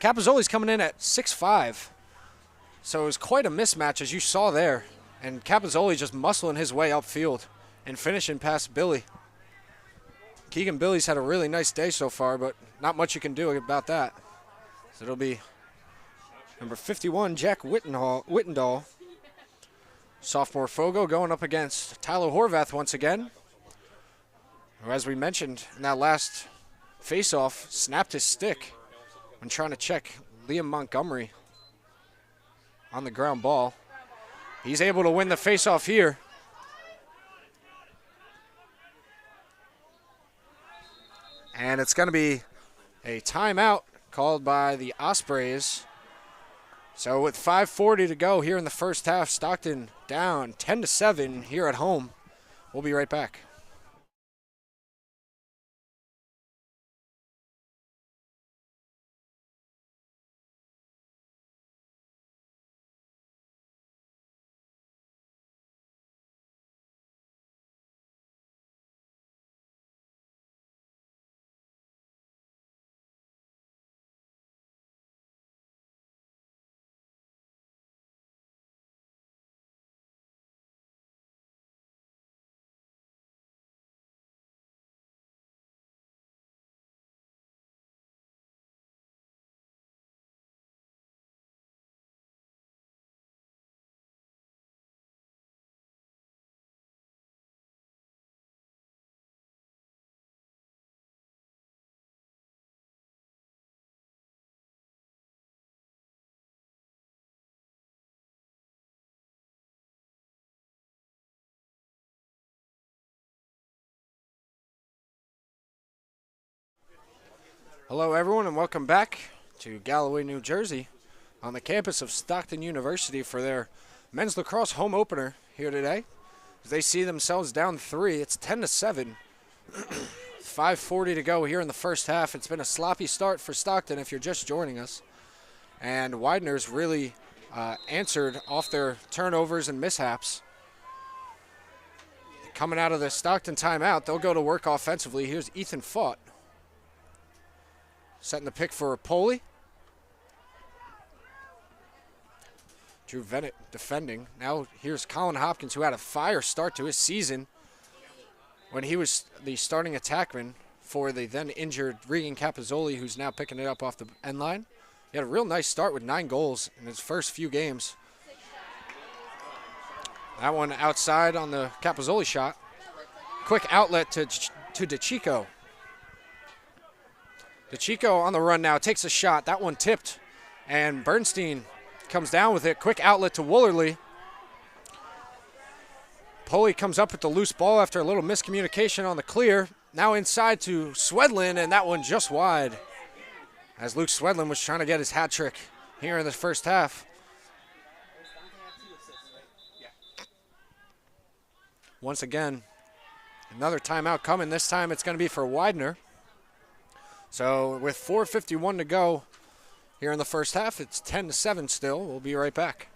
Capozzoli's coming in at 6'5". So it was quite a mismatch, as you saw there. And Capozzoli just muscling his way upfield and finishing past Billy. Keegan Billy's had a really nice day so far, but not much you can do about that. So it'll be number 51, Jack Wittendahl. Sophomore Fogo going up against Tyler Horvath once again, who, as we mentioned in that last face-off, snapped his stick when trying to check Liam Montgomery on the ground ball. He's able to win the face-off here. And it's going to be a timeout called by the Ospreys. So with 5:40 to go here in the first half, Stockton down 10-7 here at home. We'll be right back. Hello, everyone, and welcome back to Galloway, New Jersey, on the campus of Stockton University for their men's lacrosse home opener here today. As they see themselves down 3, it's 10-7. 5:40 to go here in the first half. It's been a sloppy start for Stockton if you're just joining us. And Widener's really answered off their turnovers and mishaps. Coming out of the Stockton timeout, they'll go to work offensively. Here's Ethan Faught. Setting the pick for Poli. Drew Vennett defending. Now here's Colin Hopkins, who had a fire start to his season when he was the starting attackman for the then injured Regan Capozzoli, who's now picking it up off the end line. He had a real nice start with 9 goals in his first few games. That one outside on the Capozzoli shot. Quick outlet to DeChico. DeChico on the run now, takes a shot. That one tipped, and Bernstein comes down with it. Quick outlet to Woolerly. Poli comes up with the loose ball after a little miscommunication on the clear. Now inside to Swedlin, and that one just wide, as Luke Swedlin was trying to get his hat trick here in the first half. Once again, another timeout coming. This time it's going to be for Widener. So with 4:51 to go here in the first half, it's 10-7 still. We'll be right back.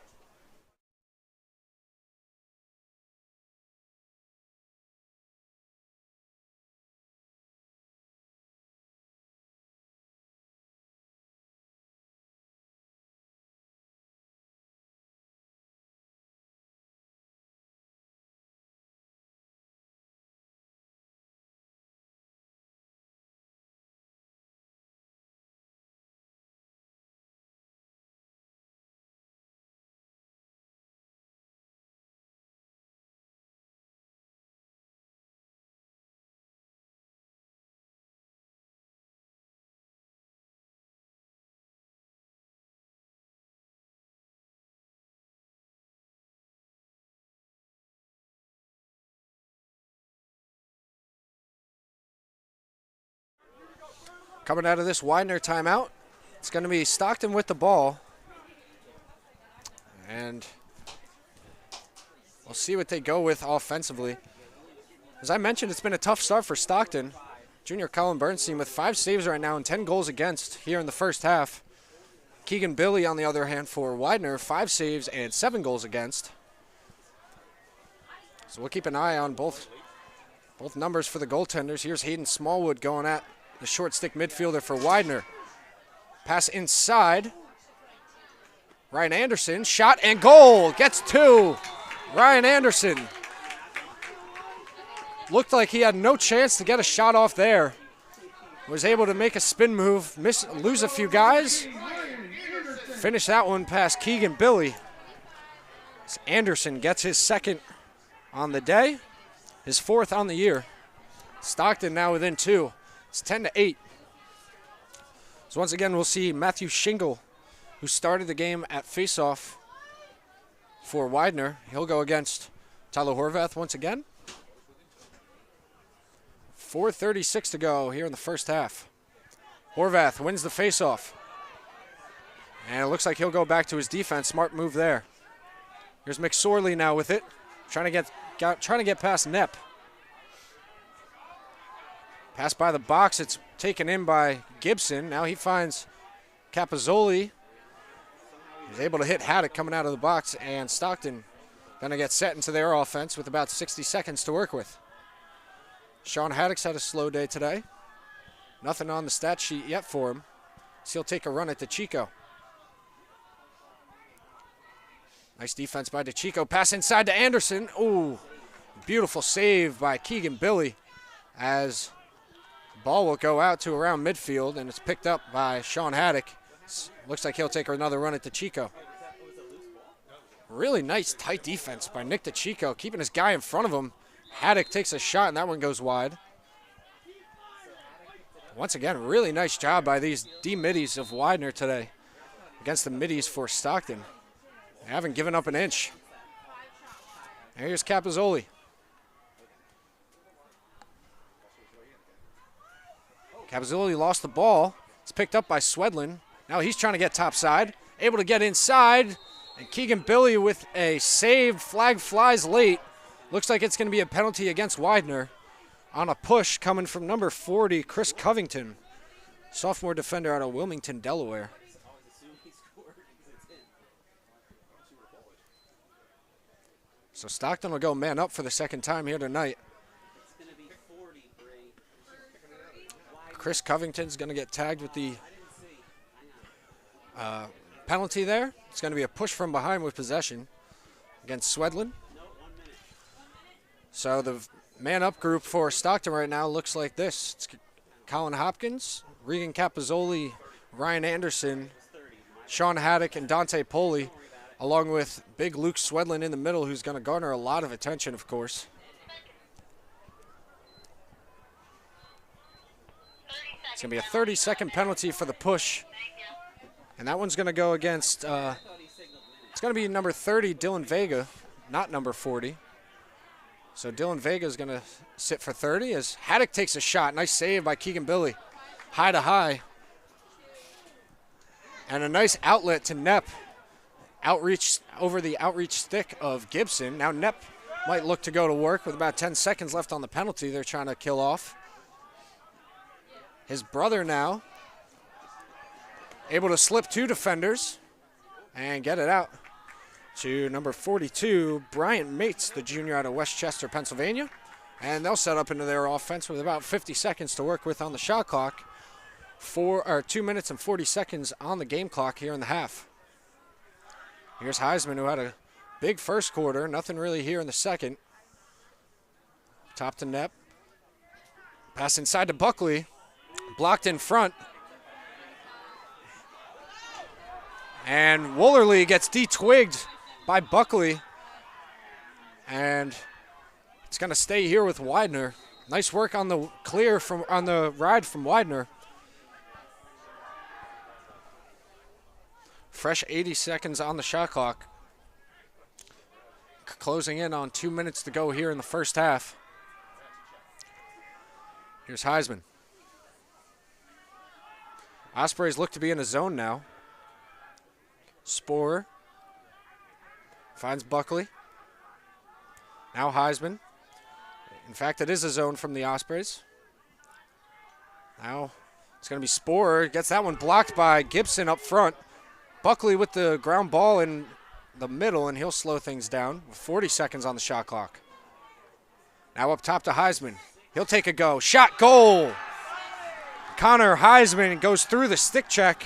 Coming out of this Widener timeout, it's going to be Stockton with the ball. And we'll see what they go with offensively. As I mentioned, it's been a tough start for Stockton. Junior Colin Bernstein with 5 saves right now and 10 goals against here in the first half. Keegan Billy, on the other hand, for Widener, 5 saves and 7 goals against. So we'll keep an eye on both numbers for the goaltenders. Here's Hayden Smallwood going at the short stick midfielder for Widener. Pass inside. Ryan Anderson, shot and goal, gets 2. Ryan Anderson. Looked like he had no chance to get a shot off there. Was able to make a spin move, lose a few guys. Finish that one past Keegan Billy. As Anderson gets his 2nd on the day, his 4th on the year. Stockton now within 2. It's 10-8. So once again, we'll see Matthew Shingle, who started the game at faceoff for Widener. He'll go against Tyler Horvath once again. 4:36 to go here in the first half. Horvath wins the faceoff. And it looks like he'll go back to his defense. Smart move there. Here's McSorley now with it. Trying to get past Knepp. Pass by the box. It's taken in by Gibson. Now he finds Capozzoli. He's able to hit Haddock coming out of the box. And Stockton going to get set into their offense with about 60 seconds to work with. Sean Haddock's had a slow day today. Nothing on the stat sheet yet for him. So he'll take a run at DeChico. Nice defense by DeChico. Pass inside to Anderson. Ooh, beautiful save by Keegan Billy as the ball will go out to around midfield, and it's picked up by Sean Haddock. Looks like he'll take another run at DeChico. Really nice tight defense by Nick DeChico, keeping his guy in front of him. Haddock takes a shot, and that one goes wide. Once again, really nice job by these D-middies of Widener today against the middies for Stockton. They haven't given up an inch. And here's Capozzoli. Capozzoli lost the ball. It's picked up by Swedlin. Now he's trying to get topside. Able to get inside. And Keegan Billy with a save. Flag flies late. Looks like it's going to be a penalty against Widener on a push coming from number 40, Chris Covington, sophomore defender out of Wilmington, Delaware. So Stockton will go man up for the 2nd time here tonight. Chris Covington's going to get tagged with the penalty there. It's going to be a push from behind with possession against Swedlin. So the man-up group for Stockton right now looks like this. It's Colin Hopkins, Regan Capozzoli, Ryan Anderson, Sean Haddock, and Dante Poli, along with big Luke Swedlin in the middle, who's going to garner a lot of attention, of course. It's going to be a 30-second penalty for the push. And that one's going to go against, it's going to be number 30, Dylan Vega, not number 40. So Dylan Vega is going to sit for 30 as Haddock takes a shot. Nice save by Keegan Billy. High to high. And a nice outlet to Knepp. Outreach over the outreach stick of Gibson. Now Knepp might look to go to work with about 10 seconds left on the penalty they're trying to kill off. His brother now able to slip 2 defenders and get it out to number 42, Bryant Mates, the junior out of Westchester, Pennsylvania. And they'll set up into their offense with about 50 seconds to work with on the shot clock. 2 minutes and 40 seconds on the game clock here in the half. Here's Heisman, who had a big first quarter. Nothing really here in the second. Top to Knepp. Pass inside to Buckley. Blocked in front. And Woolerly gets de-twigged by Buckley. And it's going to stay here with Widener. Nice work on the clear on the ride from Widener. Fresh 80 seconds on the shot clock. Closing in on 2 minutes to go here in the first half. Here's Heisman. Ospreys look to be in a zone now. Sporer finds Buckley. Now Heisman. In fact, it is a zone from the Ospreys. Now it's going to be Sporer. Gets that one blocked by Gibson up front. Buckley with the ground ball in the middle, and he'll slow things down with 40 seconds on the shot clock. Now up top to Heisman. He'll take a go. Shot, goal! Connor Heisman goes through the stick check,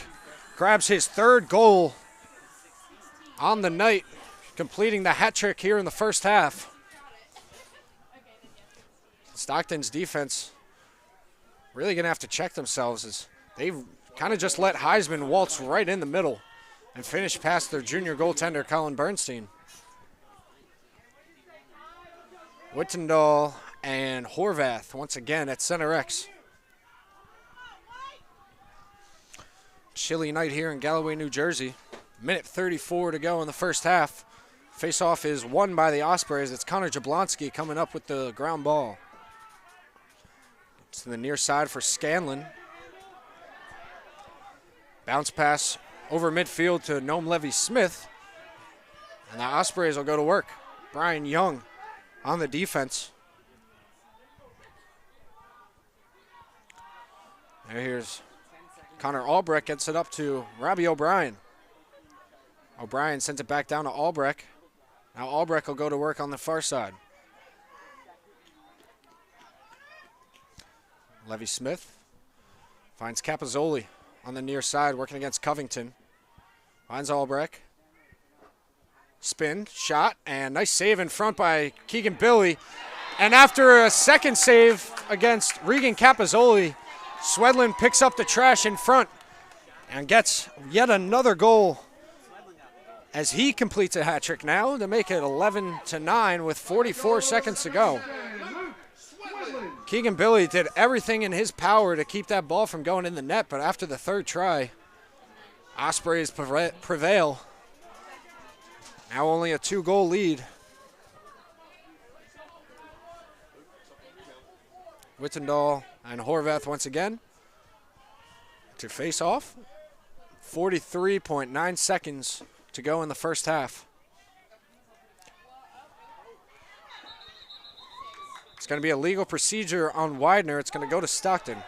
grabs his third goal on the night, completing the hat trick here in the first half. Stockton's defense really going to have to check themselves as they've kind of just let Heisman waltz right in the middle and finish past their junior goaltender, Colin Bernstein. Wittendal and Horvath once again at center X. Chilly night here in Galloway, New Jersey. Minute 34 to go in the first half. Face-off is won by the Ospreys. It's Connor Jablonski coming up with the ground ball. It's to the near side for Scanlon. Bounce pass over midfield to Noam Levy-Smith. And the Ospreys will go to work. Brian Young on the defense. Here's Connor Albrecht, gets it up to Robbie O'Brien. O'Brien sends it back down to Albrecht. Now Albrecht will go to work on the far side. Levy-Smith finds Capozzoli on the near side, working against Covington. Finds Albrecht. Spin, shot, and nice save in front by Keegan Billy. And after a second save against Regan Capozzoli, Swedlin picks up the trash in front and gets yet another goal as he completes a hat trick now to make it 11-9 with 44 seconds to go. Keegan Billy did everything in his power to keep that ball from going in the net, but after the third try, Ospreys prevail. Now only a 2-goal lead. Wittendal and Horvath once again to face off. 43.9 seconds to go in the first half. It's going to be a legal procedure on Widener. It's going to go to Stockton.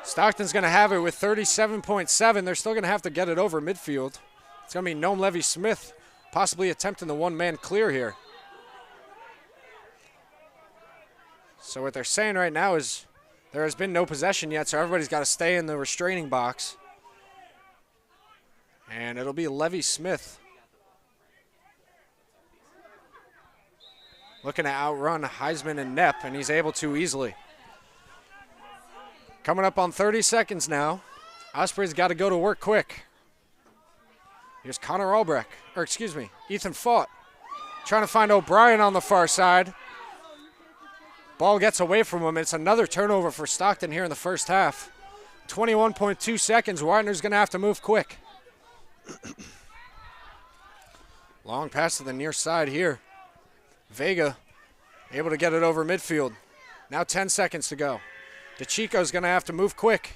Stockton's going to have it with 37.7. They're still going to have to get it over midfield. It's going to be Noam Levy-Smith possibly attempting the one-man clear here. So what they're saying right now is there has been no possession yet, so everybody's got to stay in the restraining box. And it'll be Levy-Smith looking to outrun Heisman and Knepp, and he's able to easily. Coming up on 30 seconds now. Ospreys got to go to work quick. Here's Connor Albrecht, Ethan Fought, trying to find O'Brien on the far side. Ball gets away from him. It's another turnover for Stockton here in the first half. 21.2 seconds. Widener's going to have to move quick. Long pass to the near side here. Vega able to get it over midfield. Now 10 seconds to go. DeChico's going to have to move quick.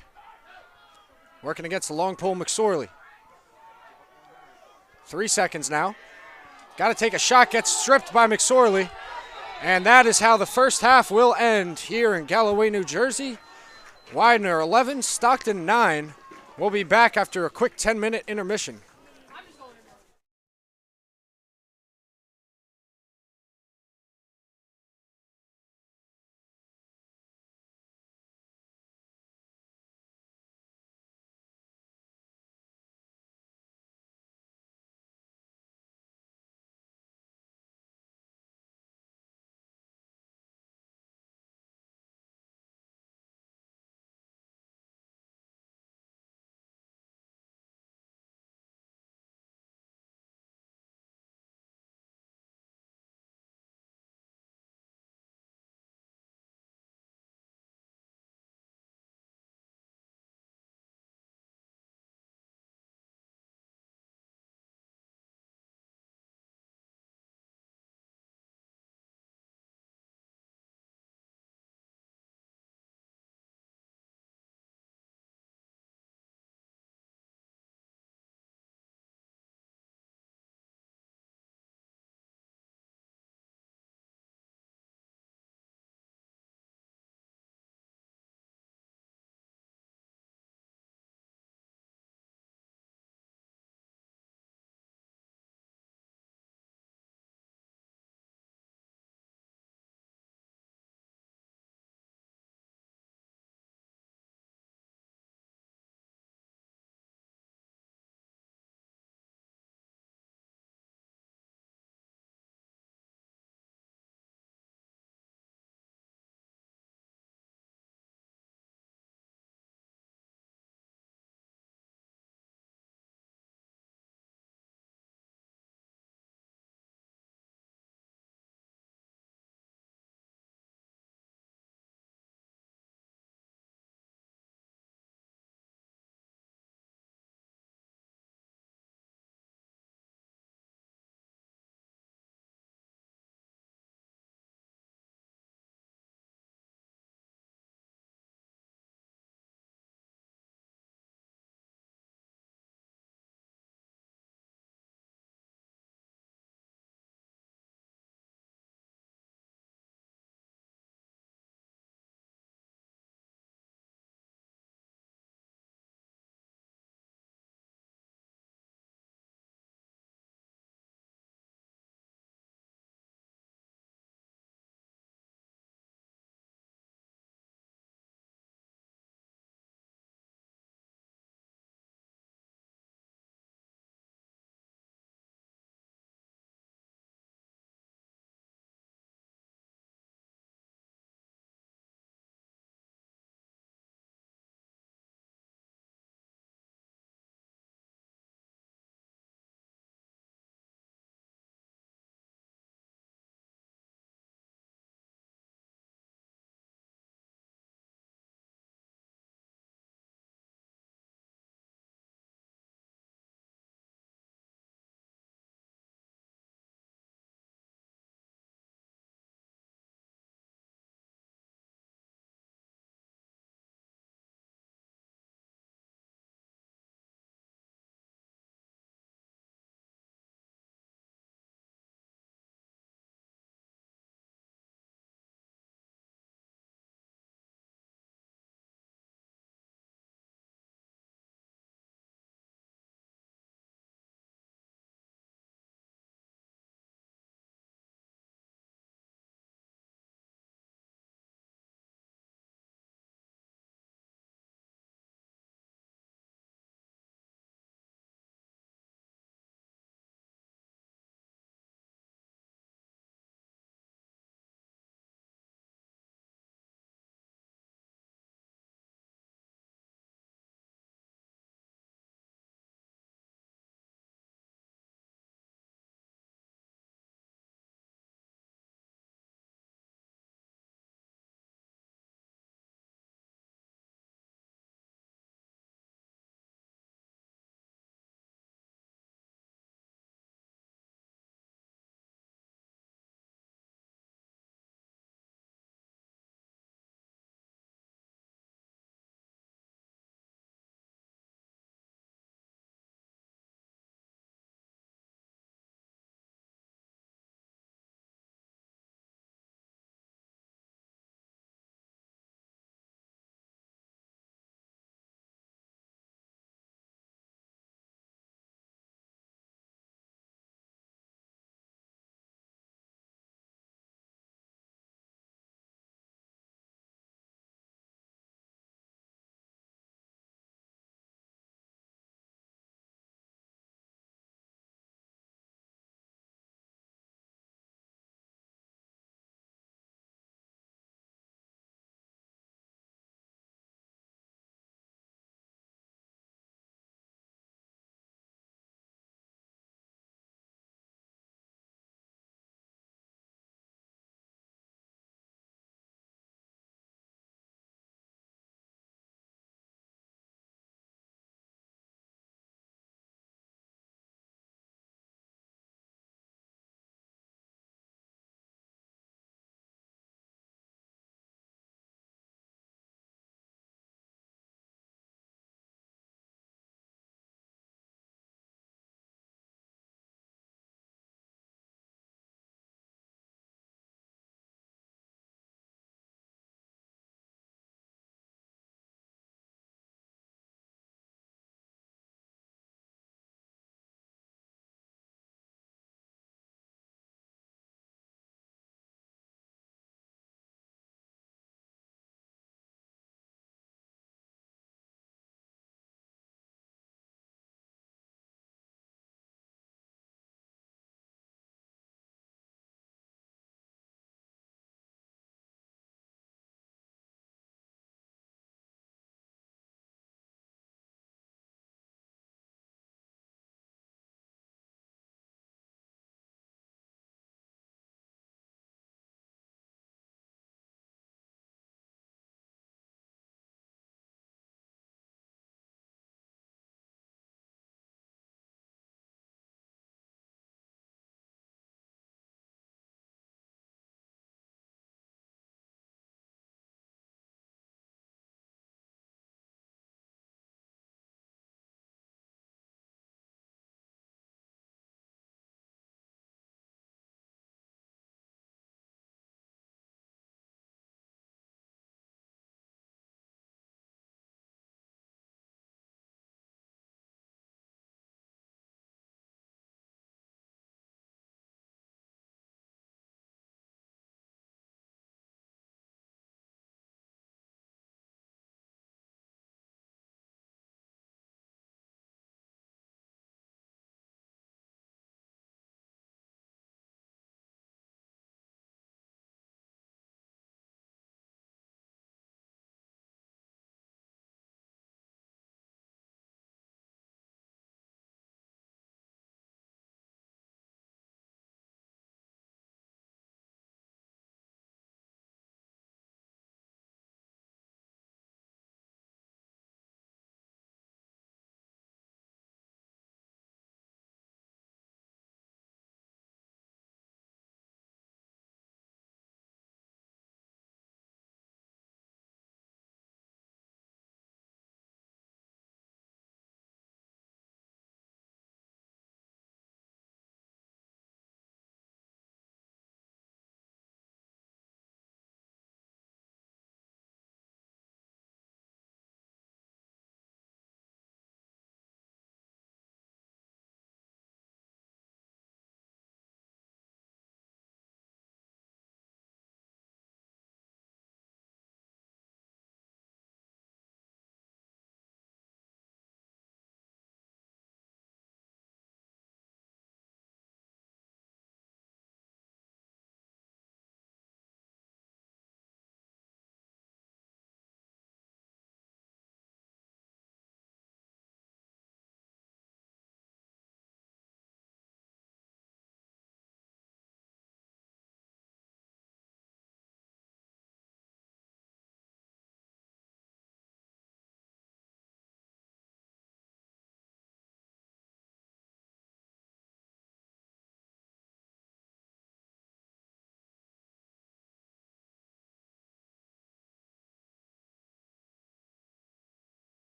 Working against the long pole McSorley. 3 seconds now. Got to take a shot. Gets stripped by McSorley. And that is how the first half will end here in Galloway, New Jersey. Widener 11, Stockton 9. We'll be back after a quick 10-minute intermission.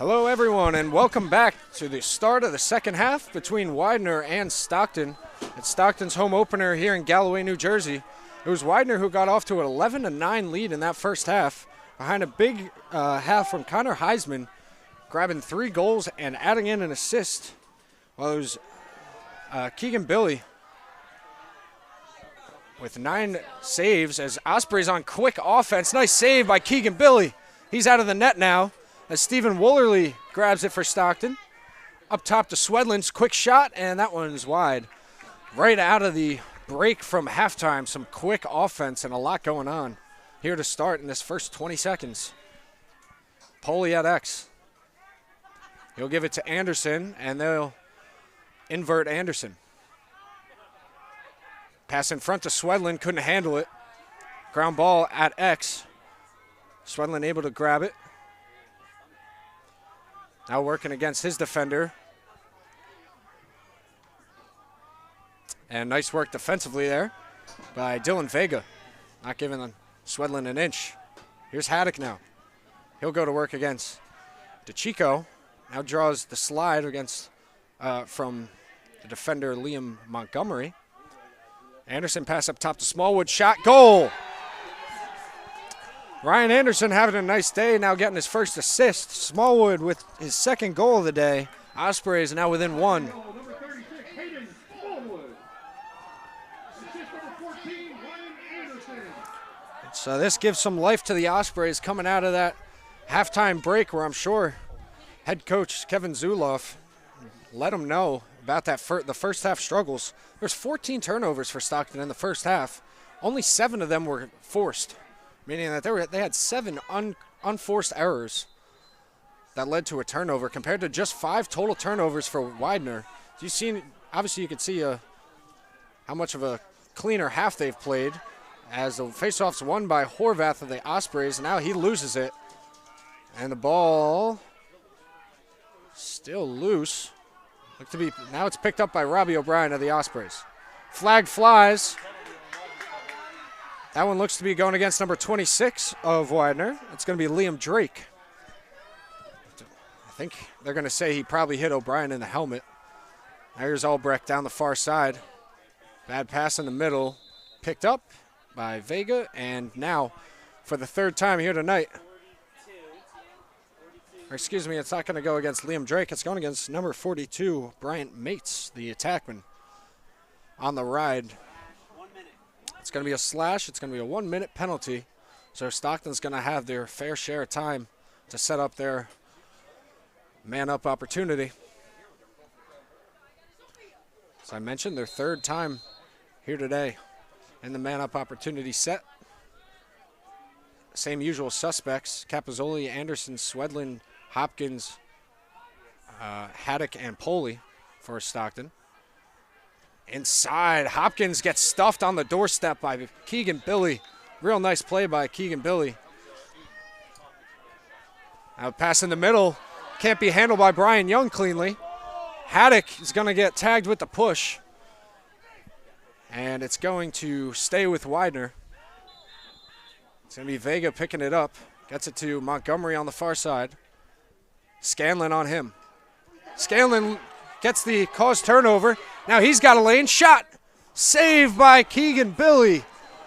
Hello, everyone, and welcome back to the start of the second half between Widener and Stockton. It's Stockton's home opener here in Galloway, New Jersey. It was Widener who got off to an 11-9 lead in that first half, behind a big half from Connor Heisman, grabbing 3 goals and adding in an assist. Well, it was Keegan Billy with 9 saves as Osprey's on quick offense. Nice save by Keegan Billy. He's out of the net now as Stephen Woolerly grabs it for Stockton. Up top to Swedlin's quick shot, and that one's wide. Right out of the break from halftime, some quick offense and a lot going on here to start in this first 20 seconds. Poley at X. He'll give it to Anderson, and they'll invert Anderson. Pass in front to Swedlin, couldn't handle it. Ground ball at X. Swedlin able to grab it. Now working against his defender. And nice work defensively there by Dylan Vega. Not giving Swedlin an inch. Here's Haddock now. He'll go to work against DeChico. Now draws the slide against from the defender Liam Montgomery. Anderson pass up top to Smallwood. Shot, goal! Ryan Anderson having a nice day, now getting his first assist. Smallwood with his second goal of the day. Osprey is now within 1. Number 36, Hayden Smallwood. Assist number 14, Ryan Anderson. So this gives some life to the Ospreys coming out of that halftime break where I'm sure head coach Kevin Zuloff let them know about that the first half struggles. There's 14 turnovers for Stockton in the first half. Only 7 of them were forced, meaning that they had 7 unforced errors that led to a turnover compared to just 5 total turnovers for Widener. So you've seen, obviously you can see how much of a cleaner half they've played as the faceoff's won by Horvath of the Ospreys. Now he loses it, and the ball still loose. Now it's picked up by Robbie O'Brien of the Ospreys. Flag flies. That one looks to be going against number 26 of Widener. It's going to be Liam Drake. I think they're going to say he probably hit O'Brien in the helmet. Here's Albrecht down the far side. Bad pass in the middle. Picked up by Vega, and now for the 3rd time here tonight. Or excuse me, it's not going to go against Liam Drake. It's going against number 42, Bryant Mates, the attackman, on the ride. It's going to be a slash. It's going to be a 1-minute penalty. So Stockton's going to have their fair share of time to set up their man-up opportunity. As I mentioned, their 3rd time here today in the man-up opportunity set. Same usual suspects: Capozzoli, Anderson, Swedlin, Hopkins, Haddock, and Poley for Stockton. Inside, Hopkins gets stuffed on the doorstep by Keegan Billy. Real nice play by Keegan Billy. Now pass in the middle. Can't be handled by Brian Young cleanly. Haddock is going to get tagged with the push. And it's going to stay with Widener. It's going to be Vega picking it up. Gets it to Montgomery on the far side. Scanlon on him. Scanlon gets the caused turnover. Now he's got a lane. Shot. Saved by Keegan Billy.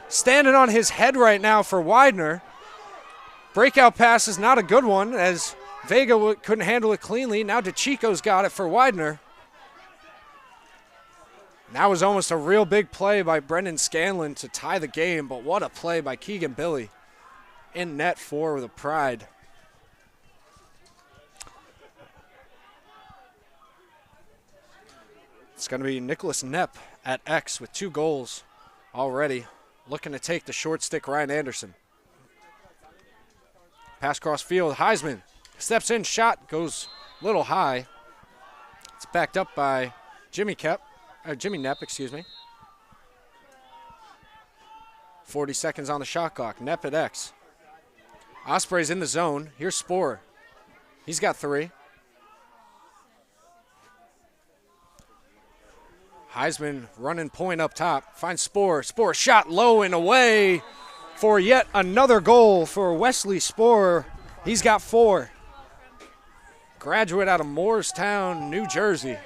Standing on his head right now for Widener. Breakout pass is not a good one as Vega couldn't handle it cleanly. Now DeChico's got it for Widener. That was almost a real big play by Brendan Scanlon to tie the game, but what a play by Keegan Billy. In net for the Pride. It's going to be Nicholas Knepp at X with 2 goals already. Looking to take the short stick, Ryan Anderson. Pass cross field, Heisman steps in, shot goes a little high. It's backed up by Jimmy Knepp, excuse me. 40 seconds on the shot clock. Knepp at X. Osprey's in the zone. Here's Sporer. He's got 3. Heisman running point up top. Finds Sporer. Sporer shot low and away for yet another goal for Wesley Sporer. He's got 4. graduate out of Moorestown, New Jersey,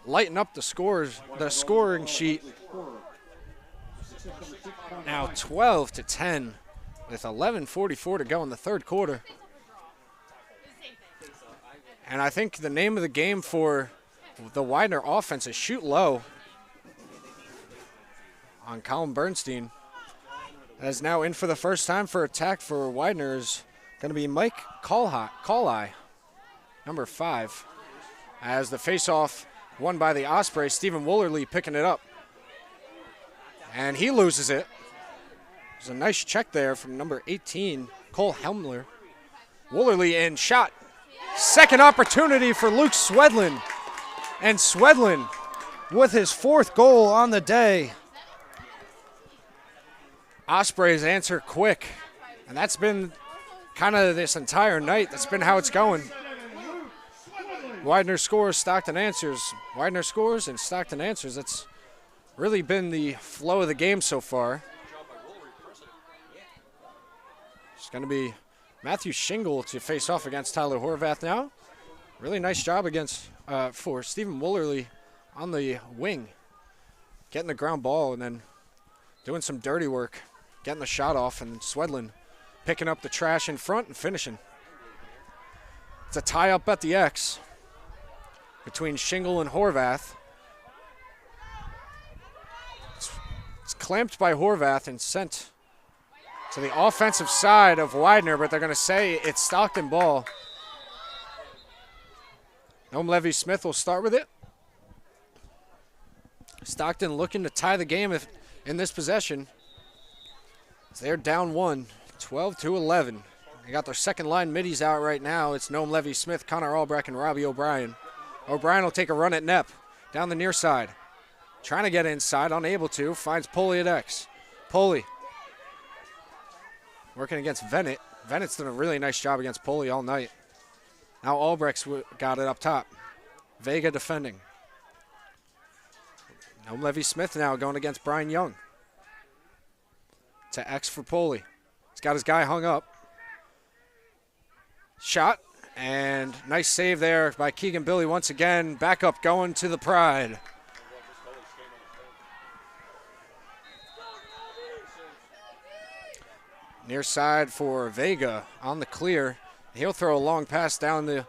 lighten up the scoring sheet. Now 12-10 with 11:44 to go in the third quarter. And I think the name of the game for the Widener offense is shoot low on Colin Bernstein. That is now in for the first time for attack for Widener is going to be Mike Calleye, number 5. As the faceoff won by the Osprey, Stephen Woolerly picking it up. And he loses it. There's a nice check there from number 18, Cole Helmler. Woolerly in shot. Second opportunity for Luke Swedlin. And Swedlin with his 4th goal on the day. Ospreys answer quick. And that's been kind of this entire night. That's been how it's going. Widener scores, Stockton answers. Widener scores and Stockton answers. That's really been the flow of the game so far. It's going to be Matthew Shingle to face off against Tyler Horvath now. Really nice job against for Stephen Woolerly on the wing. Getting the ground ball and then doing some dirty work. Getting the shot off, and Swedlin picking up the trash in front and finishing. It's a tie-up at the X between Shingle and Horvath. It's clamped by Horvath and sent to the offensive side of Widener, but they're going to say it's Stockton ball. Noam Levy-Smith will start with it. Stockton looking to tie the game in this possession. They're down 1, 12-11. They got their second line middies out right now. It's Noam Levy-Smith, Connor Albrecht, and Robbie O'Brien. O'Brien will take a run at Nepp down the near side. Trying to get inside, unable to. Finds Poley at X. Poley working against Vennett. Vennett's done a really nice job against Poley all night. Now Albrecht's got it up top. Vega defending. Noam Levy-Smith now going against Brian Young. To X for Poley. He's got his guy hung up. Shot, and nice save there by Keegan Billy once again. Back up going to the Pride. Near side for Vega on the clear. He'll throw a long pass down the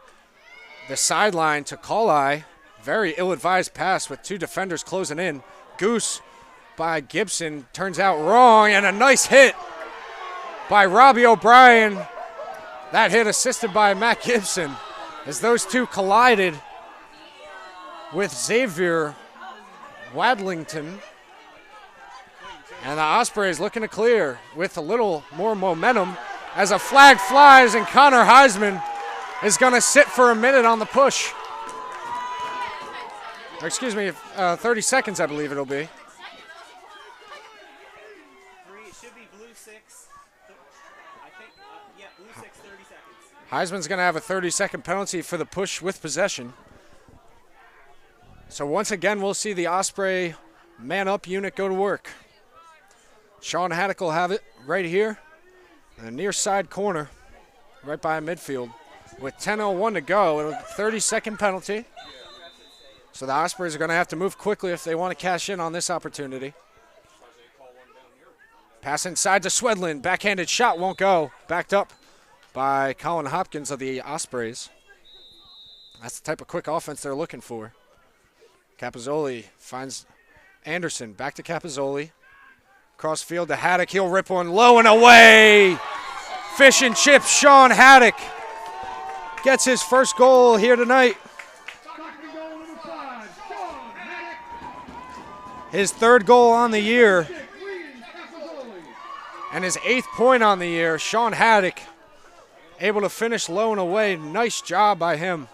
sideline to Calleye. Very ill-advised pass with 2 defenders closing in. Goose by Gibson turns out wrong, and a nice hit by Robbie O'Brien. That hit assisted by Matt Gibson as those two collided with Xavier Wadlington. And the Ospreys looking to clear with a little more momentum as a flag flies, and Connor Heisman is going to sit for a minute on the push. Or excuse me, 30 seconds I believe it'll be. It should be blue 6. I think, yeah, blue 6, 30 seconds. Heisman's going to have a 30-second penalty for the push with possession. So once again, we'll see the Osprey man-up unit go to work. Sean Haddock will have it right here in the near side corner, right by midfield. With 10:01 to go, a 30-second penalty. So the Ospreys are going to have to move quickly if they want to cash in on this opportunity. Pass inside to Swedlin. Backhanded shot won't go. Backed up by Colin Hopkins of the Ospreys. That's the type of quick offense they're looking for. Capozzoli finds Anderson. Back to Capozzoli. Cross field to Haddock. He'll rip one low and away. Fish and chips. Sean Haddock gets his first goal here tonight. His 3rd goal on the year. And his 8th point on the year. Sean Haddock able to finish low and away. Nice job by him.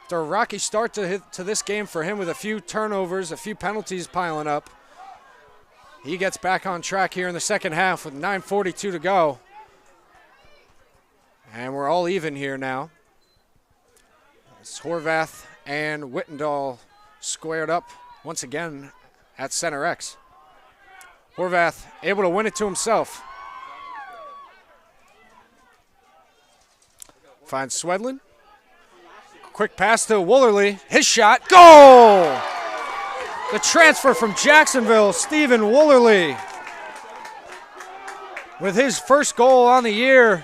After a rocky start to this game for him with a few turnovers, a few penalties piling up. He gets back on track here in the second half with 9:42 to go. And we're all even here now. It's Horvath and Wittendahl squared up once again at center X. Horvath able to win it to himself. Finds Swedlin. Quick pass to Woolerly. His shot. Goal! The transfer from Jacksonville, Stephen Woolerly, with his first goal on the year.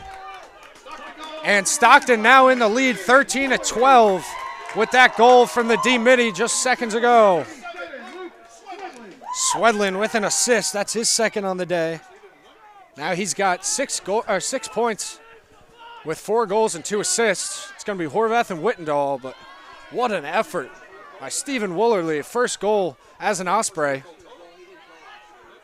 And Stockton now in the lead 13-12 with that goal from the D-Midi just seconds ago. Swedlin with an assist. That's his second on the day. Now he's got 6 points with 4 goals and 2 assists. It's going to be Horvath and Wittendahl, but what an effort by Stephen Woolerly. First goal as an Osprey.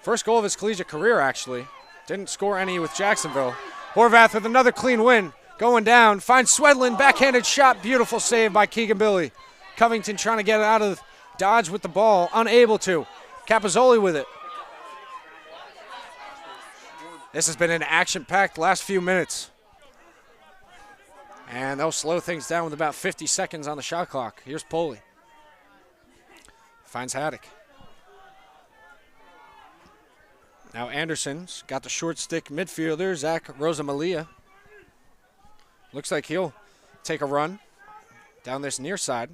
First goal of his collegiate career, actually. Didn't score any with Jacksonville. Horvath with another clean win. Going down, finds Swedlin, backhanded shot. Beautiful save by Keegan Billy. Covington trying to get it out of dodge with the ball, unable to. Capozzoli with it. This has been an action-packed last few minutes. And they'll slow things down with about 50 seconds on the shot clock. Here's Poli. Finds Haddock. Now Anderson's got the short stick midfielder, Zach Rosamalia. Looks like he'll take a run down this near side.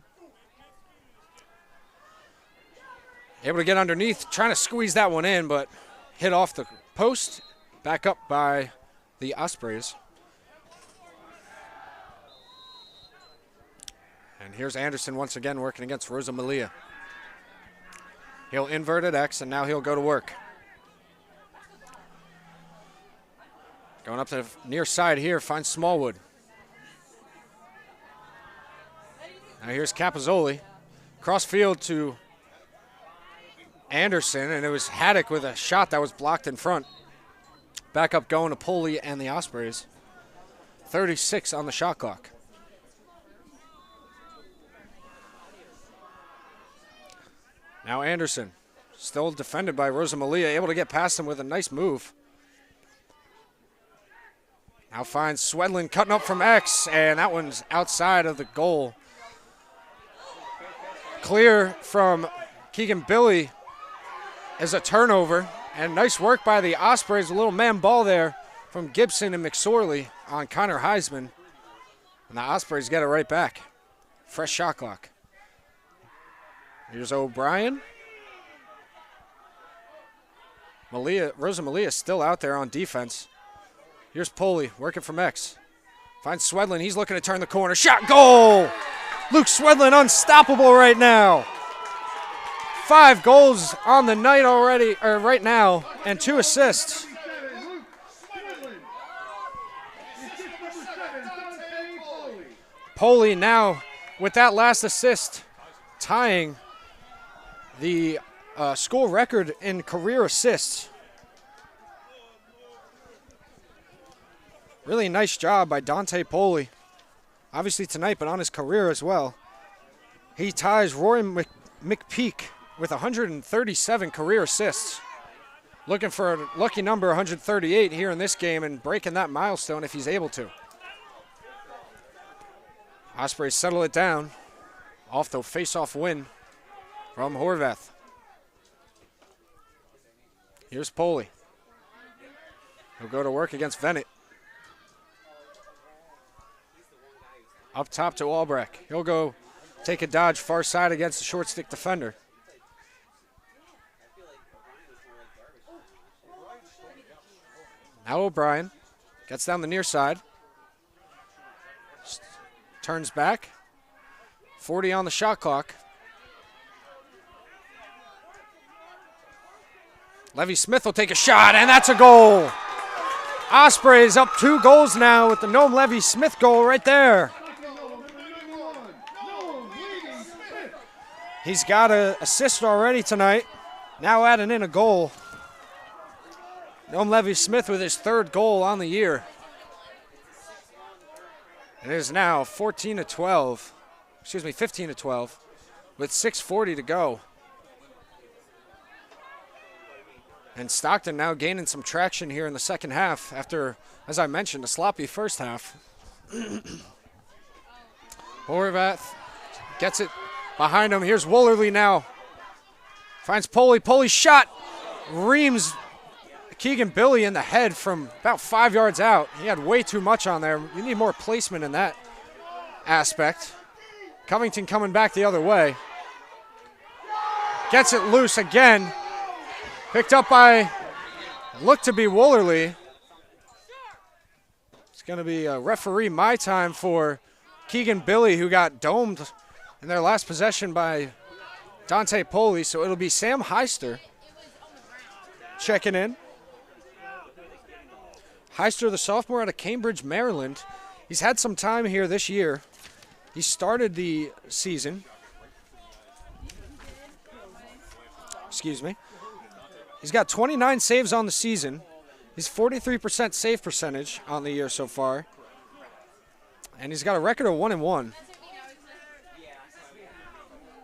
Able to get underneath, trying to squeeze that one in, but hit off the post. Back up by the Ospreys. And here's Anderson once again working against Rosamalia. He'll invert at X, and now he'll go to work. Going up to the near side here, finds Smallwood. Now here's Capozzoli. Cross field to Anderson, and it was Haddock with a shot that was blocked in front. Back up going to Poli and the Ospreys. 36 on the shot clock. Now Anderson, still defended by Rosamalia, able to get past him with a nice move. Now finds Swedlin cutting up from X, and that one's outside of the goal. Clear from Keegan Billy is a turnover, and nice work by the Ospreys. A little man ball there from Gibson and McSorley on Connor Heisman. And the Ospreys get it right back. Fresh shot clock. Here's O'Brien. Rosamalia still out there on defense. Here's Poli working from X. Finds Swedlin. He's looking to turn the corner. Shot, goal! Luke Swedlin unstoppable right now. 5 goals on the night already, or right now, and 2 assists. Poli now with that last assist, tying the school record in career assists. Really nice job by Dante Poli. Obviously tonight, but on his career as well. He ties Rory McPeak with 137 career assists. Looking for a lucky number 138 here in this game and breaking that milestone if he's able to. Ospreys settle it down off the face-off win from Horvath. Here's Poli. He'll go to work against Vennett. Up top to Albrecht. He'll go take a dodge far side against the short stick defender. Now O'Brien gets down the near side. Turns back. 40 on the shot clock. Levy Smith will take a shot, and that's a goal. Ospreys up 2 goals now with the Noam Levy Smith goal right there. He's got an assist already tonight. Now adding in a goal. Noam Levy Smith with his 3rd goal on the year. It is now 15-12 with 6:40 to go. And Stockton now gaining some traction here in the second half after, as I mentioned, a sloppy first half. Horvath gets it behind him. Here's Woolerly now. Finds Poli. Poli's shot reams Keegan Billy in the head from about 5 yards out. He had way too much on there. You need more placement in that aspect. Covington coming back the other way. Gets it loose again. Picked up by, looked to be Woolerly. It's going to be a referee my time for Keegan Billy, who got domed in their last possession by Dante Poli. So it'll be Sam Heister checking in. Heister, the sophomore out of Cambridge, Maryland. He's had some time here this year. He started the season. Excuse me. He's got 29 saves on the season. He's 43% save percentage on the year so far. And he's got a record of 1-1.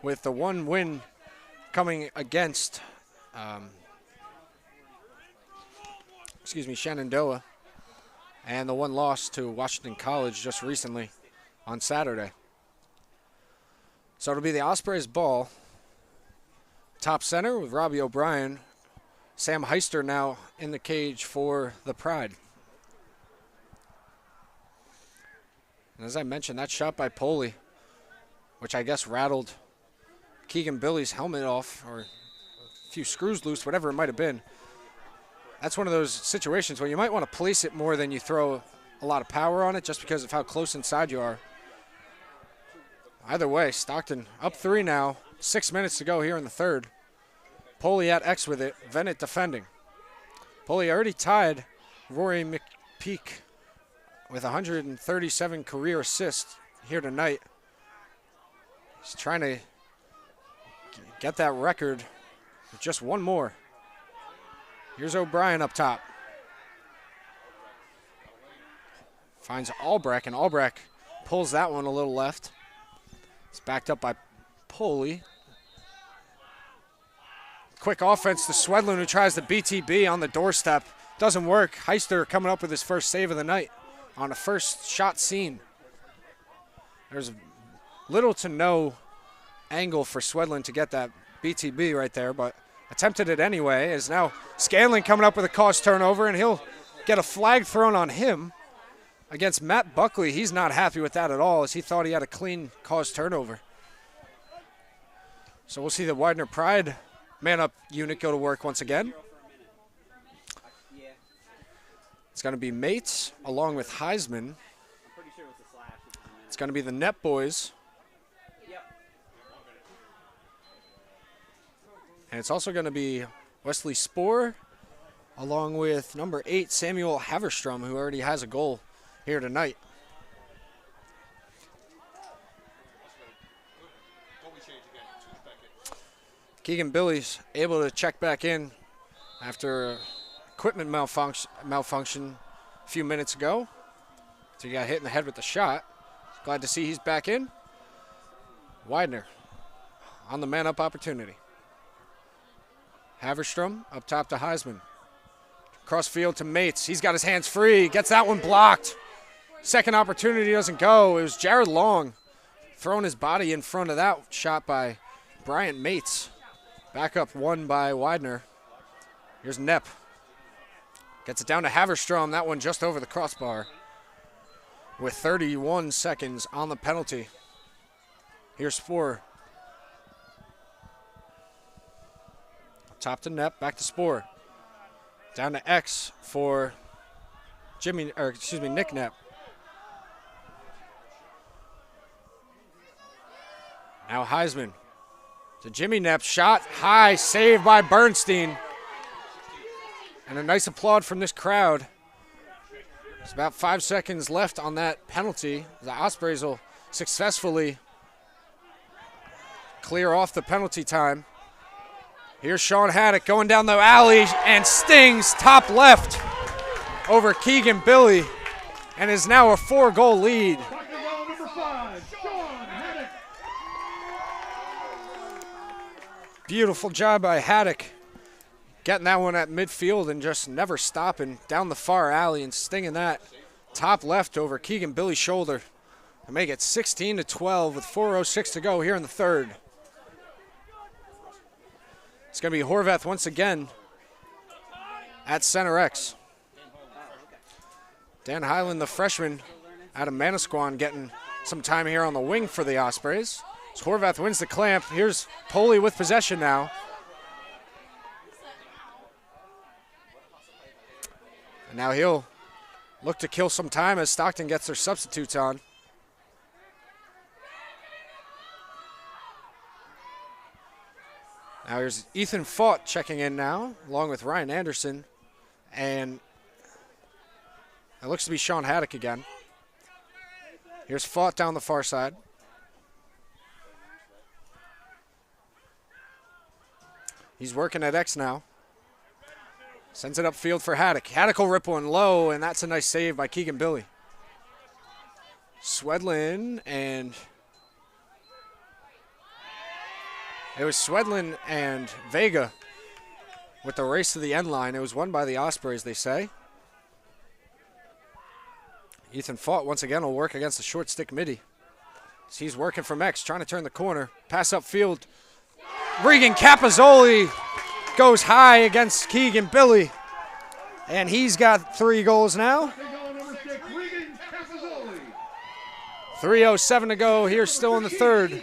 With the one win coming against Shenandoah. And the one loss to Washington College just recently on Saturday. So it'll be the Ospreys ball. Top center with Robbie O'Brien. Sam Heister now in the cage for the Pride. And as I mentioned, that shot by Poli, which I guess rattled Keegan Billy's helmet off, or a few screws loose, whatever it might have been. That's one of those situations where you might want to place it more than you throw a lot of power on it, just because of how close inside you are. Either way, Stockton up 3 now. 6 minutes to go here in the third. Poli at X with it. Vennett defending. Poli already tied Rory McPeak with 137 career assists here tonight. He's trying to get that record with just one more. Here's O'Brien up top. Finds Albrecht, and Albrecht pulls that one a little left. It's backed up by Poli. Quick offense to Swedlund, who tries the BTB on the doorstep. Doesn't work. Heister coming up with his first save of the night on a first shot seen. There's little to no angle for Swedlund to get that BTB right there, but attempted it anyway. Is now Scanlon coming up with a caused turnover, and he'll get a flag thrown on him against Matt Buckley. He's not happy with that at all, as he thought he had a clean caused turnover. So we'll see the Widener Pride man-up unit go to work once again. It's going to be Mates along with Heisman. It's going to be the Net Boys. And it's also going to be Wesley Spoor along with number 8, Samuel Haverstrom, who already has a goal here tonight. Keegan Billy's able to check back in after equipment malfunction a few minutes ago. So he got hit in the head with the shot. Glad to see he's back in. Widener on the man-up opportunity. Haverstrom up top to Heisman. Cross field to Mates. He's got his hands free. Gets that one blocked. Second opportunity doesn't go. It was Jared Long throwing his body in front of that shot by Bryant Mates. Back up one by Widener. Here's Nepp. Gets it down to Haverstrom. That one just over the crossbar with 31 seconds on the penalty. Here's Spoor. Top to Nepp, back to Spoor. Down to X for Nick Nepp. Now Heisman to Jimmy Nepp. Shot high, saved by Bernstein. And a nice applaud from this crowd. There's about 5 seconds left on that penalty. The Ospreys will successfully clear off the penalty time. Here's Sean Haddock going down the alley and stings top left over Keegan Billy, and is now a 4-goal lead. Beautiful job by Haddock, getting that one at midfield and just never stopping down the far alley and stinging that top left over Keegan Billy's shoulder to make it 16-12 with 4:06 to go here in the third. It's going to be Horvath once again at center X. Dan Highland, the freshman out of Manasquan, getting some time here on the wing for the Ospreys. As Horvath wins the clamp. Here's Poli with possession now. And now he'll look to kill some time as Stockton gets their substitutes on. Now here's Ethan Faught checking in now, along with Ryan Anderson. And it looks to be Sean Haddock again. Here's Faught down the far side. He's working at X now. Sends it upfield for Haddock. Haddock will rip one low, and that's a nice save by Keegan Billy. Swedlin and... It was Swedlin and Vega with the race to the end line. It was won by the Ospreys, they say. Ethan Faught once again will work against the short stick midi. So he's working from X, trying to turn the corner. Pass upfield. Regan Capozzoli goes high against Keegan Billy. And he's got 3 goals now. 3:07 to go here still in the third.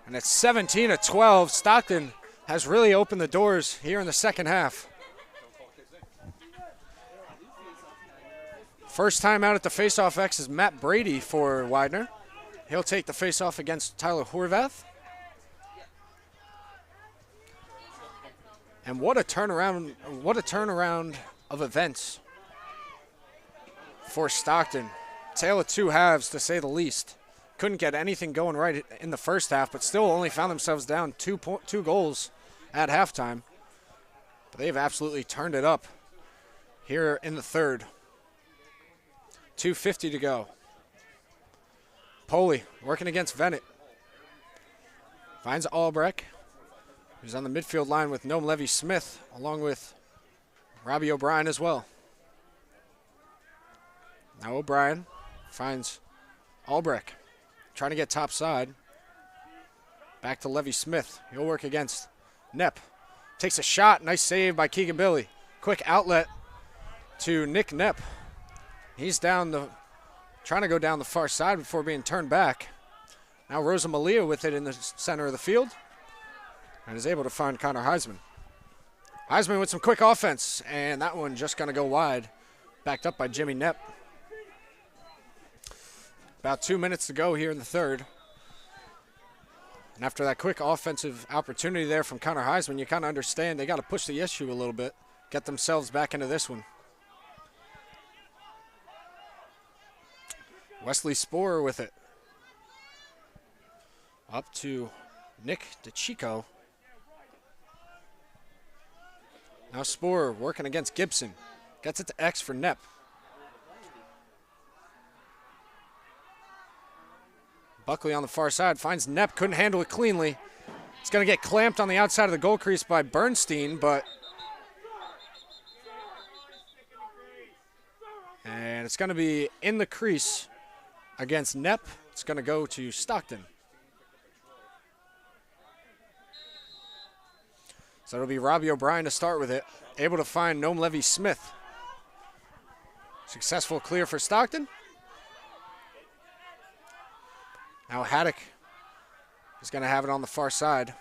And it's 17-12. Stockton has really opened the doors here in the second half. First time out at the faceoff X is Matt Brady for Widener. He'll take the faceoff against Tyler Horvath. And what a turnaround of events for Stockton. Tale of two halves, to say the least. Couldn't get anything going right in the first half, but still only found themselves down 2 goals at halftime. But they've absolutely turned it up here in the third. 2:50 to go. Poli working against Vennett. Finds Albrecht, who's on the midfield line with Noam Levy-Smith, along with Robbie O'Brien as well. Now O'Brien finds Albrecht, trying to get top side. Back to Levy-Smith. He'll work against Knepp. Takes a shot. Nice save by Keegan Billy. Quick outlet to Nick Knepp. He's trying to go down the far side before being turned back. Now Rosa Malia with it in the center of the field and is able to find Connor Heisman. Heisman with some quick offense, and that one just going to go wide. Backed up by Jimmy Knepp. About 2 minutes to go here in the third. And after that quick offensive opportunity there from Connor Heisman, you kind of understand they got to push the issue a little bit, get themselves back into this one. Wesley Sporer with it. Up to Nick DeChico. Now Sporer working against Gibson. Gets it to X for Knepp. Buckley on the far side finds Knepp, couldn't handle it cleanly. It's going to get clamped on the outside of the goal crease by Bernstein, but... And it's going to be in the crease against Knepp. It's going to go to Stockton. So it'll be Robbie O'Brien to start with it. Able to find Noam Levy-Smith. Successful clear for Stockton. Now Haddock is going to have it on the far side.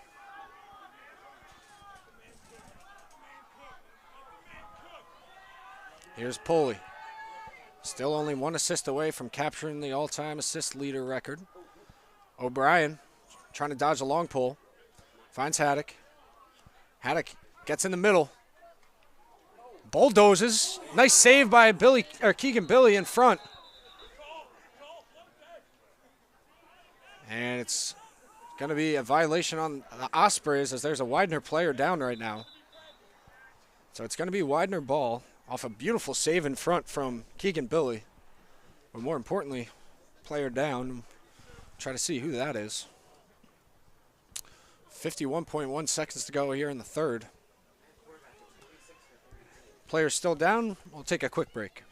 Here's Poli. Still only 1 assist away from capturing the all-time assist leader record. O'Brien trying to dodge a long pull. Finds Haddock. Haddock gets in the middle. Bulldozes. Nice save by Keegan Billy in front. And it's going to be a violation on the Ospreys as there's a Widener player down right now. So it's going to be Widener ball off a beautiful save in front from Keegan Billy. But more importantly, player down. Try to see who that is. 51.1 seconds to go here in the third. Players still down. We'll take a quick break.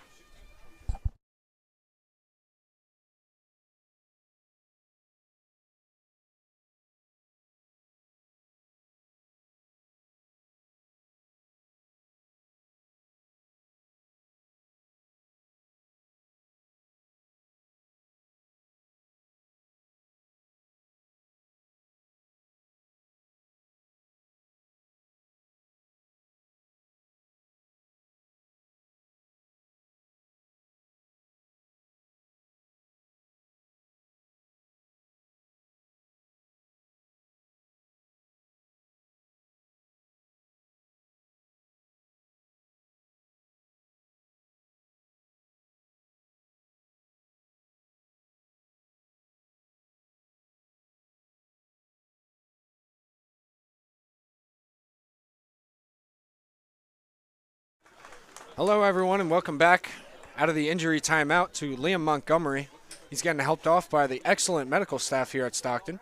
Hello, everyone, and welcome back out of the injury timeout to Liam Montgomery. He's getting helped off by the excellent medical staff here at Stockton.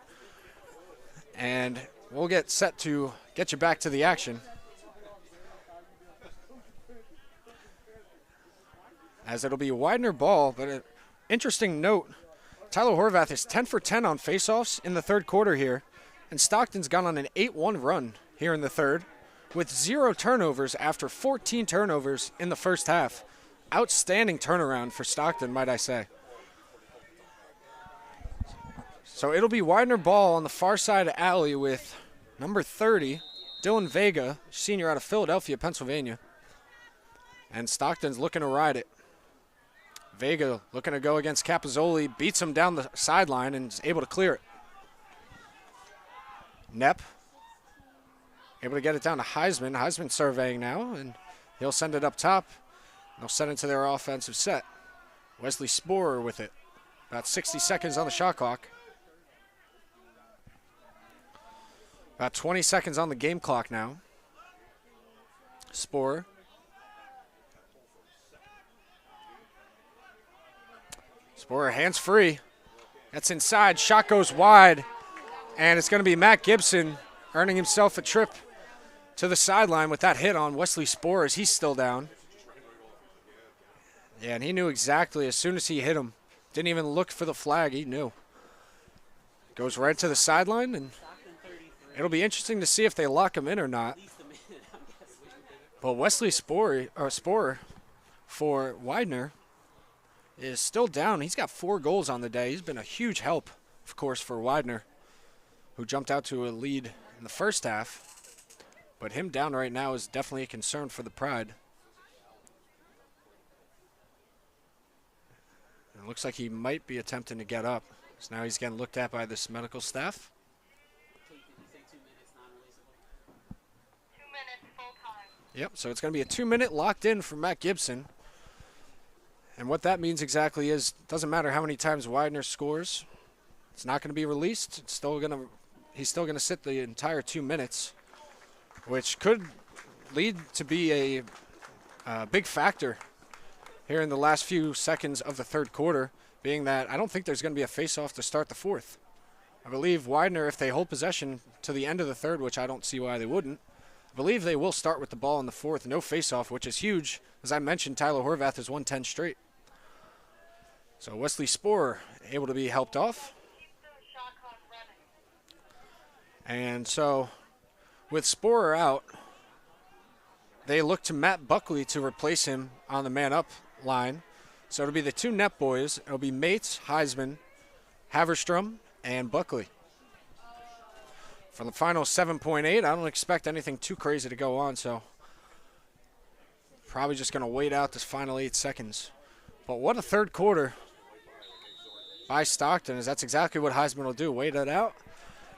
And we'll get set to get you back to the action. As it'll be a Widener ball, but an interesting note, Tyler Horvath is 10 for 10 on faceoffs in the third quarter here, and Stockton's gone on an 8-1 run here in the third with 0 turnovers after 14 turnovers in the first half. Outstanding turnaround for Stockton, might I say. So it'll be Widener ball on the far side of alley with number 30, Dylan Vega, senior out of Philadelphia, Pennsylvania. And Stockton's looking to ride it. Vega looking to go against Capozzoli, beats him down the sideline and is able to clear it. Knepp able to get it down to Heisman. Heisman surveying now, and he'll send it up top. They'll send it to their offensive set. Wesley Sporer with it. About 60 seconds on the shot clock. About 20 seconds on the game clock now. Sporer. Sporer hands free. That's inside. Shot goes wide. And it's going to be Matt Gibson earning himself a trip to the sideline with that hit on Wesley Sporer as he's still down. Yeah, and he knew exactly as soon as he hit him. Didn't even look for the flag. He knew. Goes right to the sideline, and it'll be interesting to see if they lock him in or not. But Wesley Sporer for Widener is still down. He's got 4 goals on the day. He's been a huge help, of course, for Widener, who jumped out to a lead in the first half. But him down right now is definitely a concern for the Pride. It looks like he might be attempting to get up. So now he's getting looked at by this medical staff. 2 minutes full time. Yep, so it's going to be a 2-minute locked in for Matt Gibson. And what that means exactly is, doesn't matter how many times Widener scores, it's not going to be released. It's still going to, he's still going to sit the entire 2 minutes, which could lead to be a big factor here in the last few seconds of the third quarter, being that I don't think there's going to be a face-off to start the fourth. I believe Widener, if they hold possession to the end of the third, which I don't see why they wouldn't, I believe they will start with the ball in the fourth, no face-off, which is huge. As I mentioned, Tyler Horvath has won 10 straight. So Wesley Sporer able to be helped off. Keep the shot clock running. And so with Sporer out, they look to Matt Buckley to replace him on the man-up line. So it'll be the 2 net boys. It'll be Mates, Heisman, Haverstrom, and Buckley. For the final 7.8, I don't expect anything too crazy to go on, so probably just going to wait out this final 8 seconds. But what a third quarter by Stockton, as that's exactly what Heisman will do, wait it out.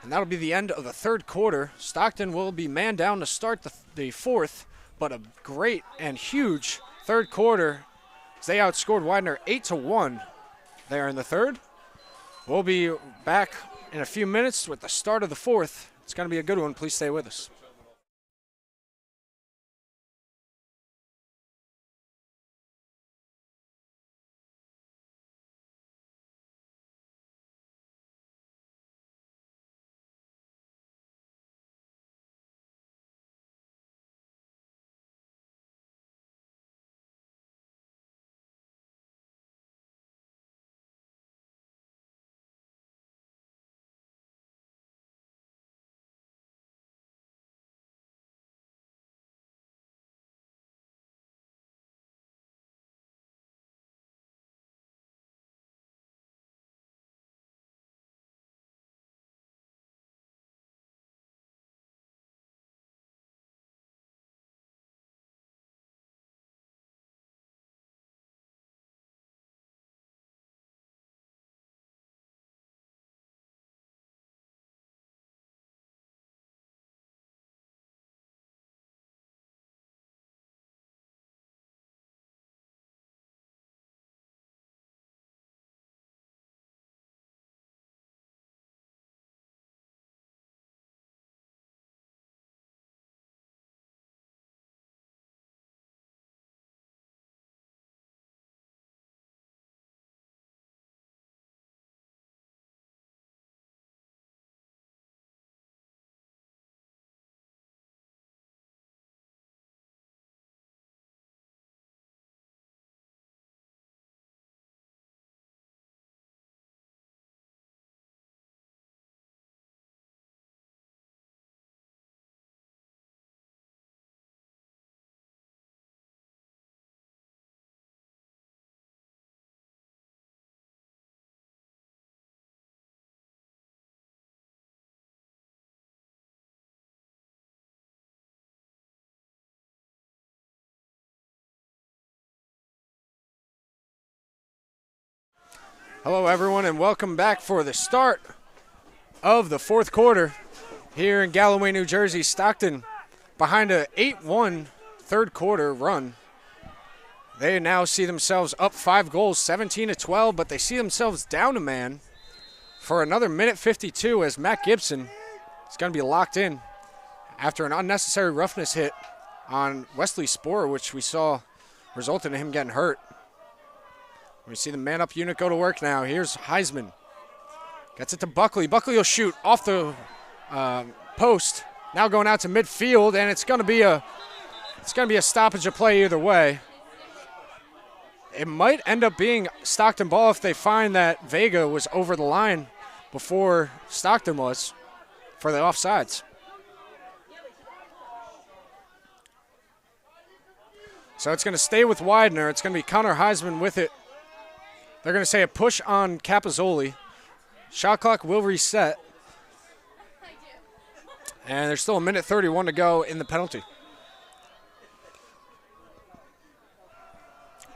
And that'll be the end of the third quarter. Stockton will be man down to start the fourth, but a great and huge third quarter as they outscored Widener 8-1 there in the third. We'll be back in a few minutes with the start of the fourth. It's going to be a good one. Please stay with us. Hello, everyone, and welcome back for the start of the fourth quarter here in Galloway, New Jersey. Stockton behind a 8-1 third quarter run. They now see themselves up 5 goals, 17-12, but they see themselves down a man for another minute 52 as Matt Gibson is going to be locked in after an unnecessary roughness hit on Wesley Sporer, which we saw resulted in him getting hurt. We see the man-up unit go to work now. Here's Heisman. Gets it to Buckley. Buckley will shoot off the post. Now going out to midfield, and it's going to be a stoppage of play either way. It might end up being Stockton ball if they find that Vega was over the line before Stockton was for the offsides. So it's going to stay with Widener. It's going to be Connor Heisman with it. They're going to say a push on Capozzoli. Shot clock will reset. And there's still a minute 31 to go in the penalty.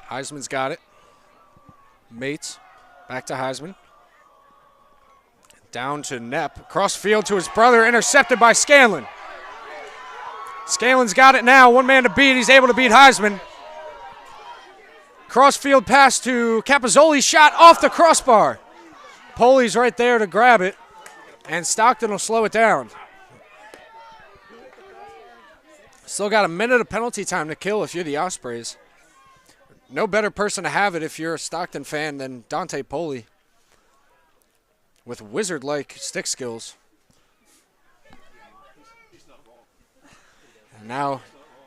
Heisman's got it. Mates back to Heisman. Down to Knepp. Cross field to his brother. Intercepted by Scanlon. Scanlon's got it now. One man to beat. He's able to beat Heisman. Crossfield pass to Capozzoli. Shot off the crossbar. Poli's right there to grab it. And Stockton will slow it down. Still got a minute of penalty time to kill if you're the Ospreys. No better person to have it if you're a Stockton fan than Dante Poli with wizard-like stick skills. And now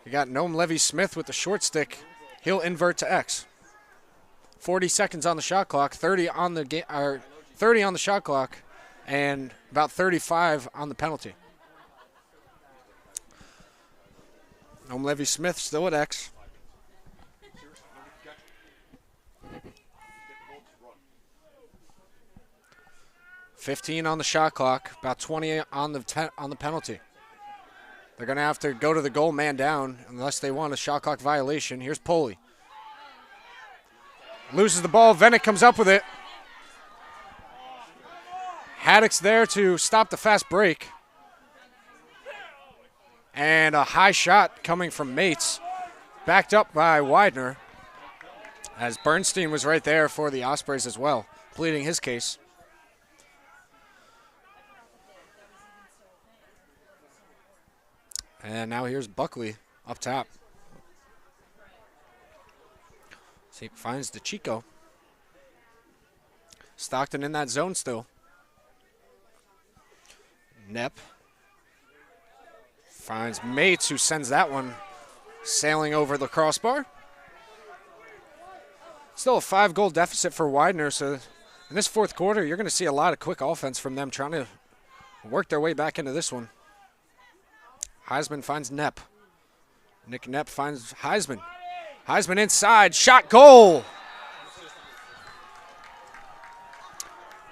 you got Noam Levy-Smith with the short stick. He'll invert to X. 40 seconds on the shot clock, 30 on the shot clock, and about 35 on the penalty. Noam Levy-Smith still at X. 15 on the shot clock, about 20 on the penalty. They're going to have to go to the goal man down unless they want a shot clock violation. Here's Poli. Loses the ball. Vennick comes up with it. Haddock's there to stop the fast break. And a high shot coming from Mates. Backed up by Widener. As Bernstein was right there for the Ospreys as well, pleading his case. And now here's Buckley up top. So he finds DeChico. Stockton in that zone still. Knepp finds Mates, who sends that one sailing over the crossbar. Still a 5-goal deficit for Widener, so in this fourth quarter, you're going to see a lot of quick offense from them trying to work their way back into this one. Heisman finds Knepp. Nick Knepp finds Heisman. Heisman inside, shot, goal.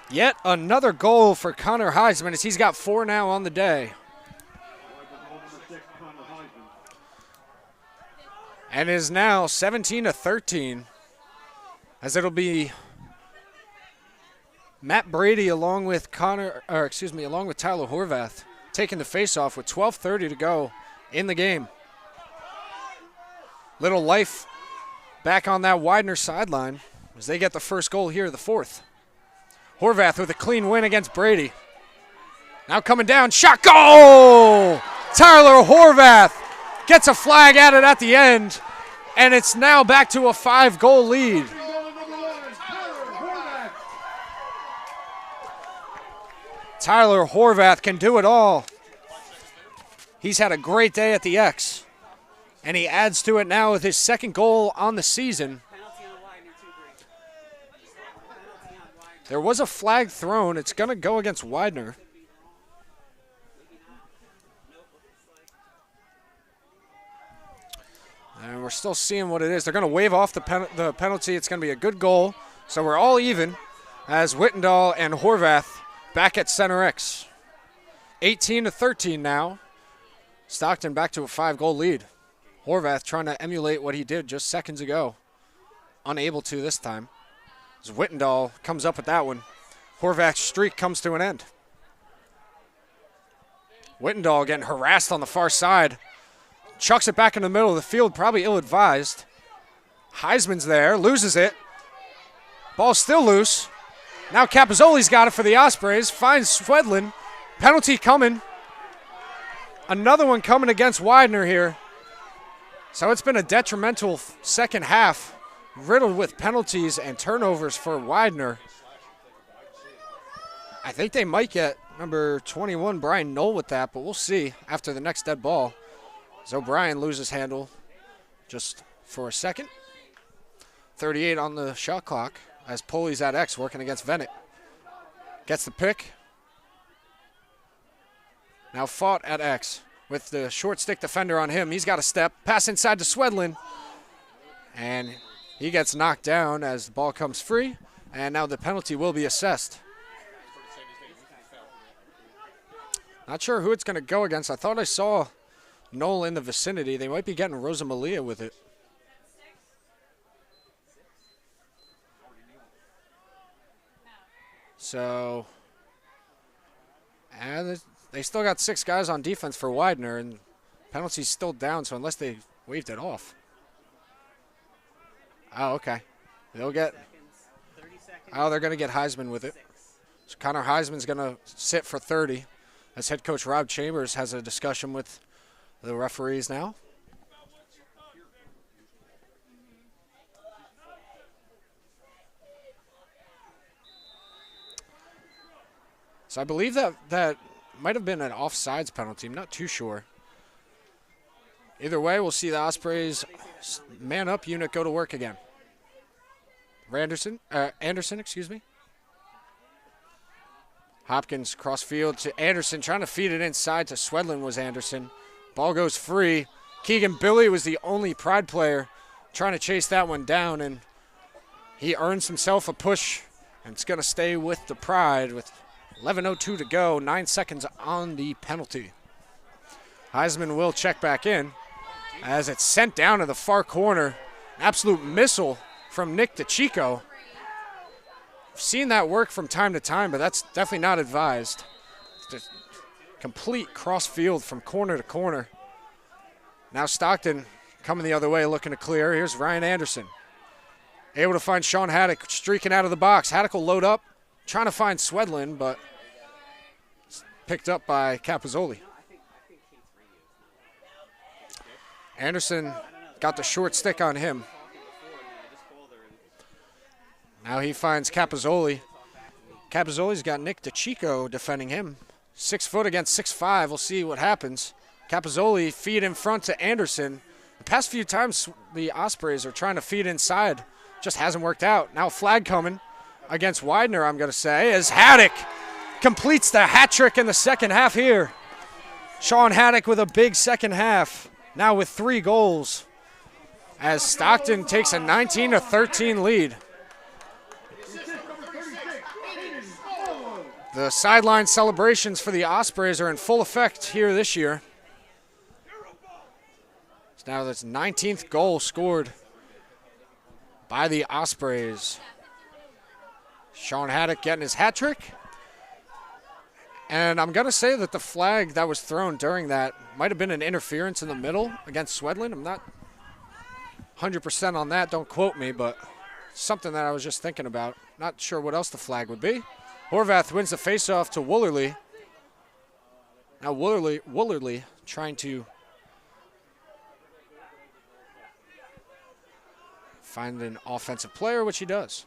Yet another goal for Connor Heisman as he's got 4 now on the day. And is now 17-13 as it'll be Matt Brady along with Tyler Horvath taking the face-off with 12:30 to go in the game. Little life back on that Widener sideline as they get the first goal here, the fourth. Horvath with a clean win against Brady. Now coming down, shot, goal! Tyler Horvath gets a flag at it at the end, and it's now back to a 5-goal lead. Tyler Horvath can do it all. He's had a great day at the X, and he adds to it now with his second goal on the season. There was a flag thrown. It's going to go against Widener. And we're still seeing what it is. They're going to wave off the penalty. It's going to be a good goal. So we're all even as Wittendahl and Horvath back at center X. 18-13 now. Stockton back to a 5-goal lead. Horvath trying to emulate what he did just seconds ago. Unable to this time. As Wittendall comes up with that one. Horvath's streak comes to an end. Wittendall getting harassed on the far side. Chucks it back in the middle of the field, probably ill-advised. Heisman's there, loses it. Ball's still loose. Now Capozzoli's got it for the Ospreys, finds Swedlin. Penalty coming. Another one coming against Widener here. So it's been a detrimental second half, riddled with penalties and turnovers for Widener. I think they might get number 21, Brian Knoll, with that, but we'll see after the next dead ball. As O'Brien loses handle just for a second. 38 on the shot clock as Poley's at X working against Vennet. Gets the pick. Now fought at X with the short stick defender on him. He's got a step. Pass inside to Swedlin. And he gets knocked down as the ball comes free. And now the penalty will be assessed. Not sure who it's going to go against. I thought I saw Knoll in the vicinity. They might be getting Rosa Malia with it. So, and they still got 6 guys on defense for Widener, and penalty's still down, so unless they waved it off. Oh, okay. They'll get, oh, they're going to get Heisman with it. So Connor Heisman's going to sit for 30 as head coach Rob Chambers has a discussion with the referees now. So I believe that might have been an offsides penalty. I'm not too sure. Either way, we'll see the Ospreys man-up unit go to work again. Anderson, excuse me. Hopkins cross field to Anderson, trying to feed it inside to Swedlin was Anderson. Ball goes free. Keegan Billy was the only Pride player trying to chase that one down, and he earns himself a push, and it's going to stay with the Pride with 11:02 to go, 9 seconds on the penalty. Heisman will check back in as it's sent down to the far corner. Absolute missile from Nick DeChico. I've seen that work from time to time, but that's definitely not advised. It's just complete cross field from corner to corner. Now Stockton coming the other way, looking to clear. Here's Ryan Anderson. Able to find Sean Haddock streaking out of the box. Haddock will load up, trying to find Swedlin, but it's picked up by Capozzoli. Anderson got the short stick on him. Now he finds Capozzoli. Capozzoli's got Nick DeChico defending him. 6 foot against 6'5". We'll see what happens. Capozzoli feed in front to Anderson. The past few times the Ospreys are trying to feed inside. Just hasn't worked out. Now flag coming against Widener, I'm going to say, as Haddock completes the hat trick in the second half here. Sean Haddock with a big second half, now with 3 goals, as Stockton takes a 19-13 lead. The sideline celebrations for the Ospreys are in full effect here this year. It's now this 19th goal scored by the Ospreys. Sean Haddock getting his hat trick. And I'm going to say that the flag that was thrown during that might have been an interference in the middle against Swedlin. I'm not 100% on that. Don't quote me, but something that I was just thinking about. Not sure what else the flag would be. Horvath wins the faceoff to Woolerly. Now Woolerly trying to find an offensive player, which he does.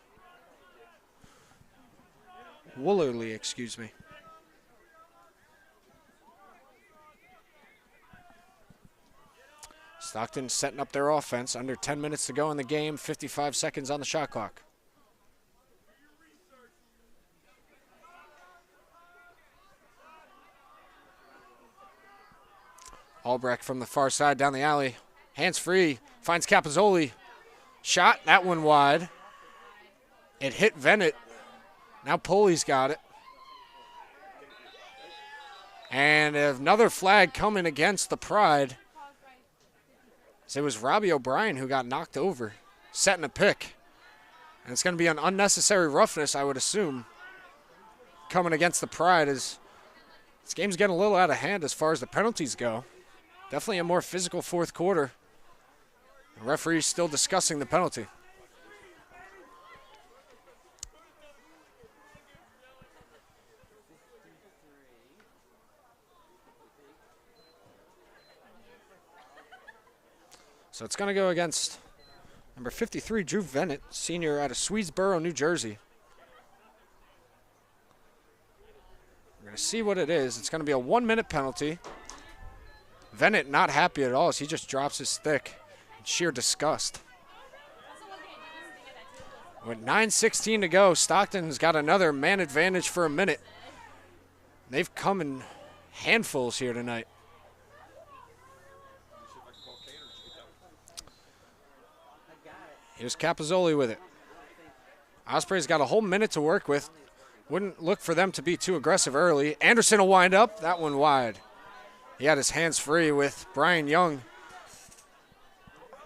Woolerly, excuse me. Stockton setting up their offense. Under 10 minutes to go in the game, 55 seconds on the shot clock. Albrecht from the far side down the alley. Hands free, finds Capozzoli. Shot, that one wide. It hit Vennet. Now Poley's got it. And another flag coming against the Pride. So it was Robbie O'Brien who got knocked over, setting a pick. And it's going to be an unnecessary roughness, I would assume, coming against the Pride, as this game's getting a little out of hand as far as the penalties go. Definitely a more physical fourth quarter. The referee's still discussing the penalty. So it's going to go against number 53, Drew Vennett, senior out of Swedesboro, New Jersey. We're going to see what it is. It's going to be a 1-minute penalty. Vennett not happy at all as he just drops his stick in sheer disgust. With 9:16 to go, Stockton's got another man advantage for a minute. They've come in handfuls here tonight. Here's Capozzoli with it. Osprey's got a whole minute to work with. Wouldn't look for them to be too aggressive early. Anderson will wind up. That one wide. He had his hands free with Brian Young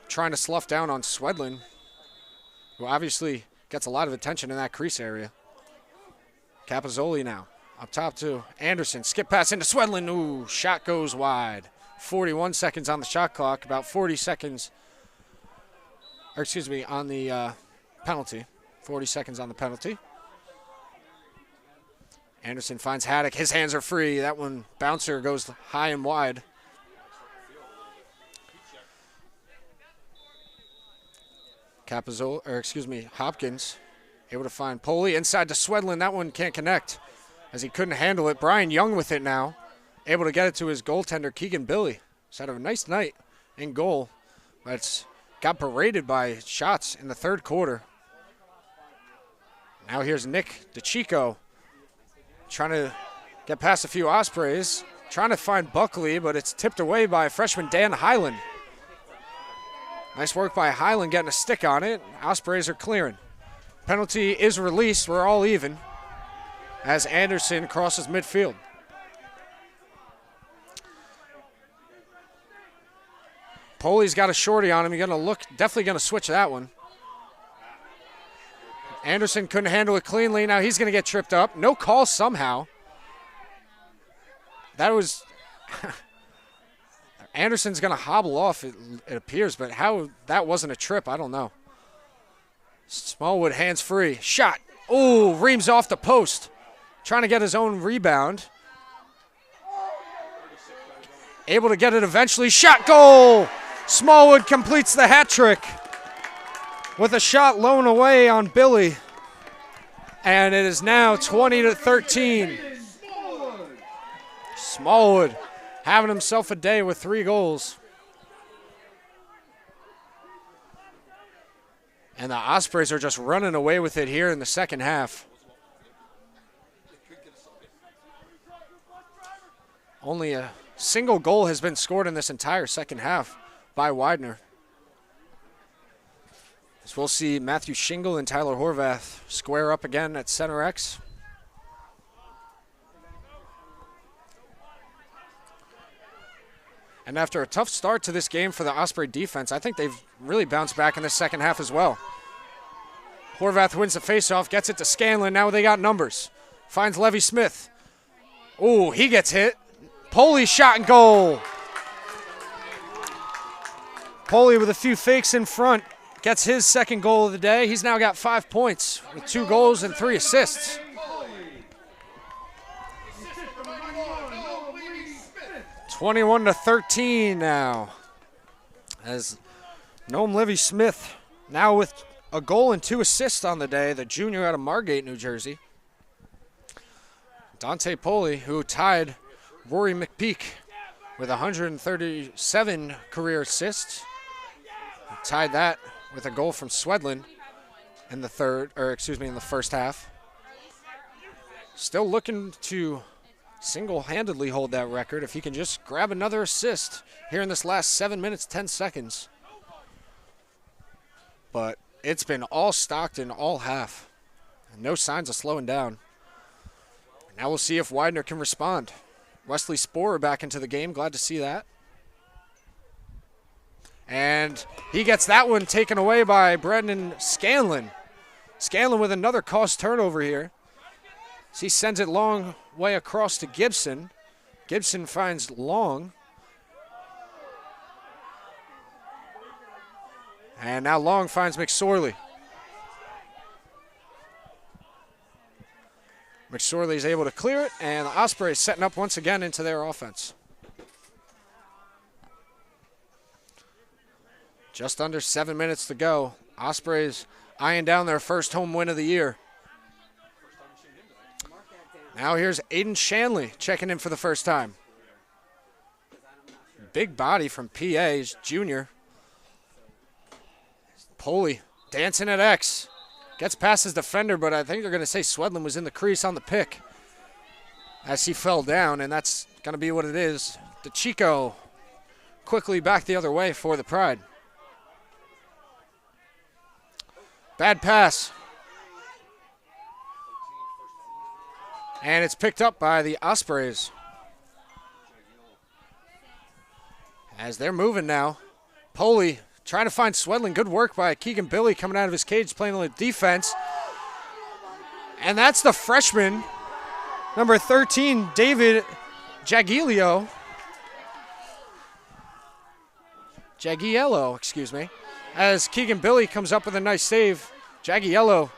trying to slough down on Swedlin, who obviously gets a lot of attention in that crease area. Capozzoli now. Up top to Anderson. Skip pass into Swedlin. Ooh, shot goes wide. 41 seconds on the shot clock. About 40 seconds. Or excuse me, on the penalty. 40 seconds on the penalty. Anderson finds Haddock. His hands are free. That one bouncer goes high and wide. Hopkins able to find Poley inside to Swedlin. That one can't connect as he couldn't handle it. Brian Young with it now. Able to get it to his goaltender, Keegan Billy. He's had a nice night in goal, but it's got berated by shots in the third quarter. Now here's Nick DeChico trying to get past a few Ospreys. Trying to find Buckley, but it's tipped away by freshman Dan Highland. Nice work by Highland getting a stick on it. Ospreys are clearing. Penalty is released. We're all even as Anderson crosses midfield. Poley's got a shorty on him. You're definitely going to switch that one. Anderson couldn't handle it cleanly. Now he's going to get tripped up. No call somehow. That was... Anderson's going to hobble off, it appears, but how that wasn't a trip, I don't know. Smallwood hands free. Shot. Ooh, Reams off the post. Trying to get his own rebound. Able to get it eventually. Shot, goal! Smallwood completes the hat trick with a shot blown away on Billy. And it is now 20-13. Smallwood having himself a day with 3 goals. And the Ospreys are just running away with it here in the second half. Only a single goal has been scored in this entire second half by Widener. So we'll see Matthew Shingle and Tyler Horvath square up again at center X. And after a tough start to this game for the Osprey defense, I think they've really bounced back in the second half as well. Horvath wins the faceoff, gets it to Scanlon. Now they got numbers. Finds Levy Smith. Ooh, he gets hit. Poley shot and goal. Poley with a few fakes in front gets his second goal of the day. He's now got 5 points with 2 goals and 3 assists. 21-13 now. As Noam Levy Smith now with a goal and 2 assists on the day, the junior out of Margate, New Jersey. Dante Poley, who tied Rory McPeak with 137 career assists. He tied that with a goal from Swedlin in the first half. Still looking to single-handedly hold that record if he can just grab another assist here in this last 7 minutes, 10 seconds. But it's been all Stockton all half. No signs of slowing down. Now we'll see if Widener can respond. Wesley Sporer back into the game. Glad to see that. And he gets that one taken away by Brendan Scanlon. Scanlon with another cost turnover here. He sends it long way across to Gibson. Gibson finds Long. And now Long finds McSorley. McSorley is able to clear it, and the Ospreys setting up once again into their offense. Just under 7 minutes to go. Ospreys eyeing down their first home win of the year. Now here's Aiden Shanley checking in for the first time. Big body from PA, junior. Poley dancing at X. Gets past his defender, but I think they're going to say Swedlin was in the crease on the pick as he fell down, and that's going to be what it is. DeChico quickly back the other way for the Pride. Bad pass. And it's picked up by the Ospreys. As they're moving now. Poley trying to find Swedlin. Good work by Keegan Billy coming out of his cage playing on the defense. And that's the freshman, number 13, David Jagiello, excuse me. As Keegan Billy comes up with a nice save. Jagiello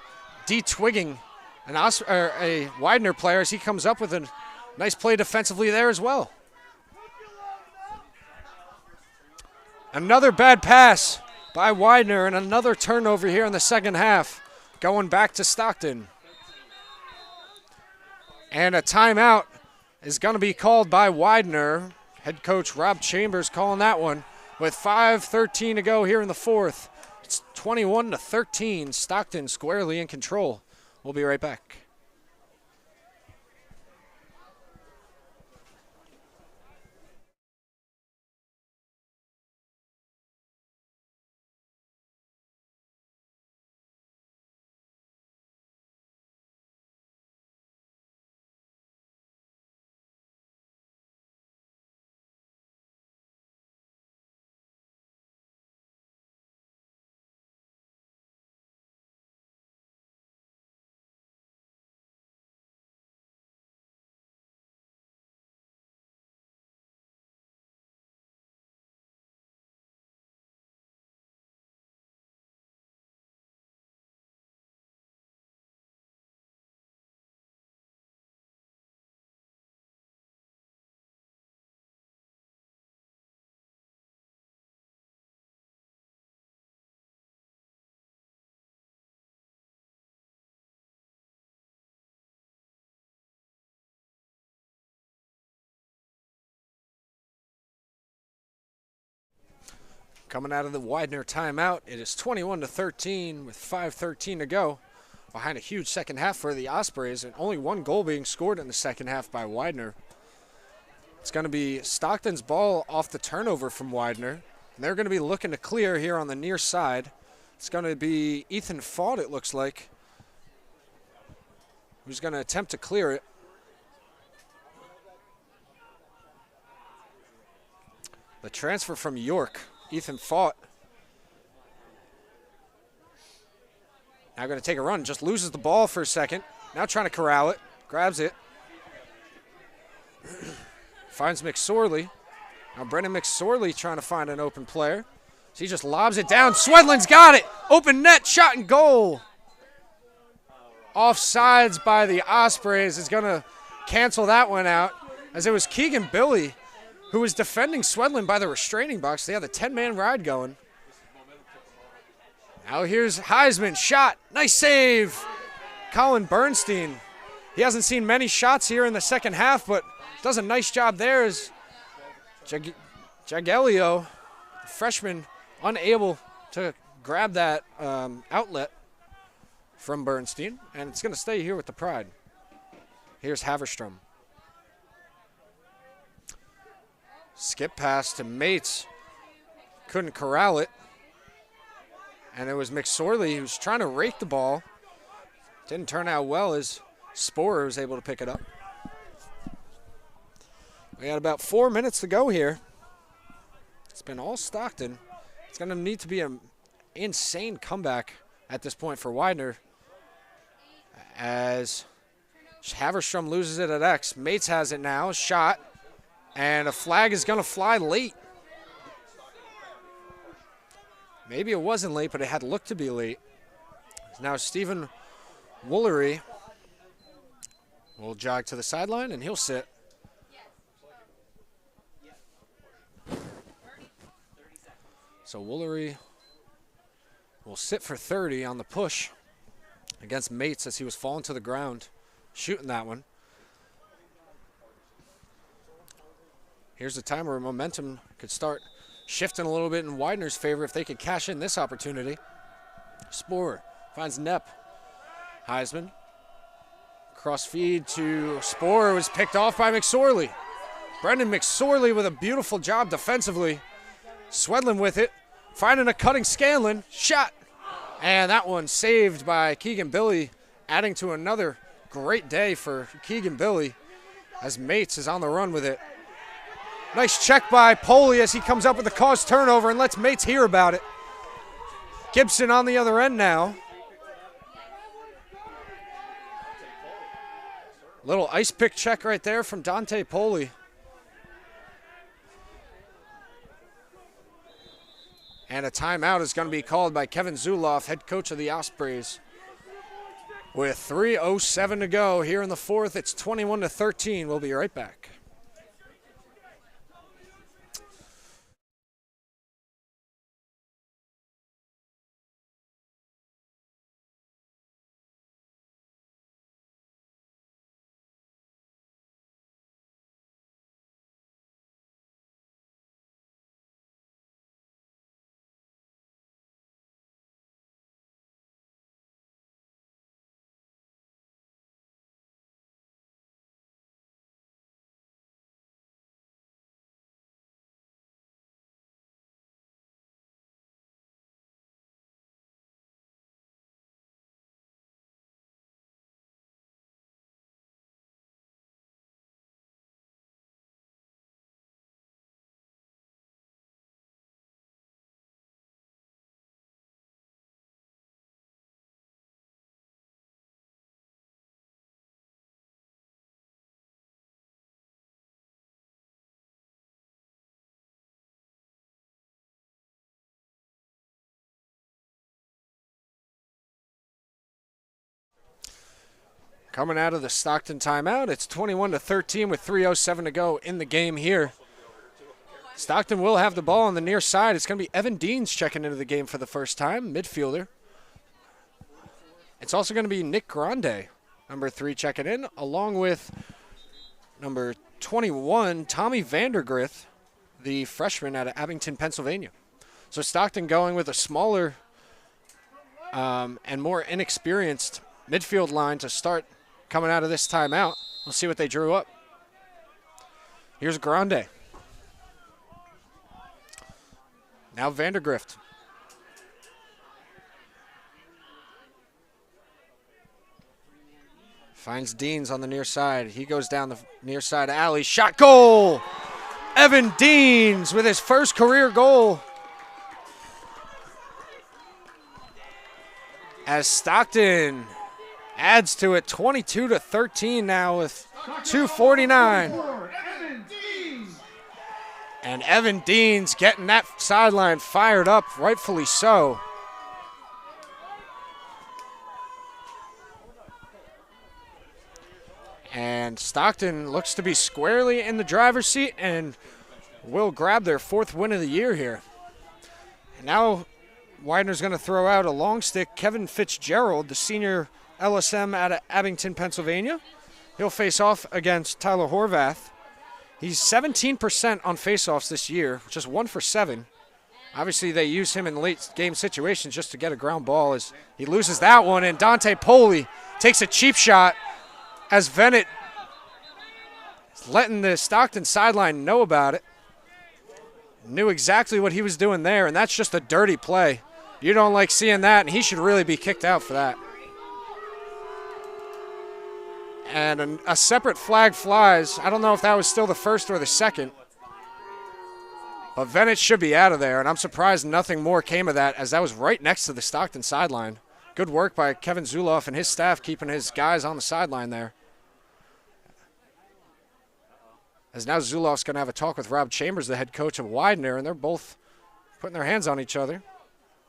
de-twigging a Widener player as he comes up with a nice play defensively there as well. Another bad pass by Widener and another turnover here in the second half, going back to Stockton. And a timeout is going to be called by Widener. Head coach Rob Chambers calling that one with 5:13 to go here in the fourth. It's 21-13. Stockton squarely in control. We'll be right back. Coming out of the Widener timeout, it is 21-13 with 5:13 to go. Behind a huge second half for the Ospreys, and only one goal being scored in the second half by Widener. It's going to be Stockton's ball off the turnover from Widener, and they're going to be looking to clear here on the near side. It's going to be Ethan Faught, it looks like, who's going to attempt to clear it. The transfer from York, Ethan Faught. Now going to take a run, just loses the ball for a second. Now trying to corral it, grabs it. Finds McSorley. Now Brendan McSorley trying to find an open player. So he just lobs it down. Swedlin's got it. Open net, shot and goal. Offsides by the Ospreys is going to cancel that one out, as it was Keegan Billy who was defending Swedlin by the restraining box. They had the 10-man ride going. Now here's Heisman, shot, nice save. Colin Bernstein. He hasn't seen many shots here in the second half, but does a nice job there as Jagiello, the freshman, unable to grab that outlet from Bernstein, and it's going to stay here with the Pride. Here's Haverstrom. Skip pass to Mates. Couldn't corral it. And it was McSorley who was trying to rake the ball. Didn't turn out well as Sporer was able to pick it up. We got about 4 minutes to go here. It's been all Stockton. It's going to need to be an insane comeback at this point for Widener as Haverstrom loses it at X. Mates has it now, shot, and a flag is going to fly late. Maybe it wasn't late, but it had looked to be late. Now Stephen Woolery will jog to the sideline, and he'll sit. So Woolery will sit for 30 on the push against Mates as he was falling to the ground, shooting that one. Here's a time where momentum could start shifting a little bit in Widener's favor if they could cash in this opportunity. Sporer finds Nepp. Heisman. Cross feed to Sporer was picked off by McSorley. Brendan McSorley with a beautiful job defensively. Swedlin with it. Finding a cutting Scanlon. Shot. And that one saved by Keegan Billy, adding to another great day for Keegan Billy as Mates is on the run with it. Nice check by Poley as he comes up with the caused turnover and lets Mates hear about it. Gibson on the other end now. Little ice pick check right there from Dante Poley. And a timeout is going to be called by Kevin Zuloff, head coach of the Ospreys. With 3:07 to go here in the fourth, it's 21-13. We'll be right back. Coming out of the Stockton timeout, it's 21-13 with 3:07 to go in the game here. Stockton will have the ball on the near side. It's going to be Evan Deans checking into the game for the first time, midfielder. It's also going to be Nick Grande, number 3, checking in, along with number 21, Tommy Vandergrith, the freshman out of Abington, Pennsylvania. So Stockton going with a smaller and more inexperienced midfield line to start coming out of this timeout. We'll see what they drew up. Here's Grande. Now Vandergrift. Finds Deans on the near side. He goes down the near side alley. Shot, goal! Evan Deans with his first career goal. As Stockton adds to it, 22-13 now with 2:49. And Evan Deans getting that sideline fired up, rightfully so. And Stockton looks to be squarely in the driver's seat and will grab their 4th win of the year here. And now Widener's going to throw out a long stick. Kevin Fitzgerald, the senior LSM out of Abington, Pennsylvania. He'll face off against Tyler Horvath. He's 17% on faceoffs this year, just 1 for 7. Obviously, they use him in late game situations just to get a ground ball as he loses that one. And Dante Poley takes a cheap shot as Vennet is letting the Stockton sideline know about it. Knew exactly what he was doing there, and that's just a dirty play. You don't like seeing that, and he should really be kicked out for that. And a separate flag flies. I don't know if that was still the first or the second. But Vennet should be out of there, and I'm surprised nothing more came of that, as that was right next to the Stockton sideline. Good work by Kevin Zuloff and his staff keeping his guys on the sideline there. As now Zuloff's going to have a talk with Rob Chambers, the head coach of Widener, and they're both putting their hands on each other.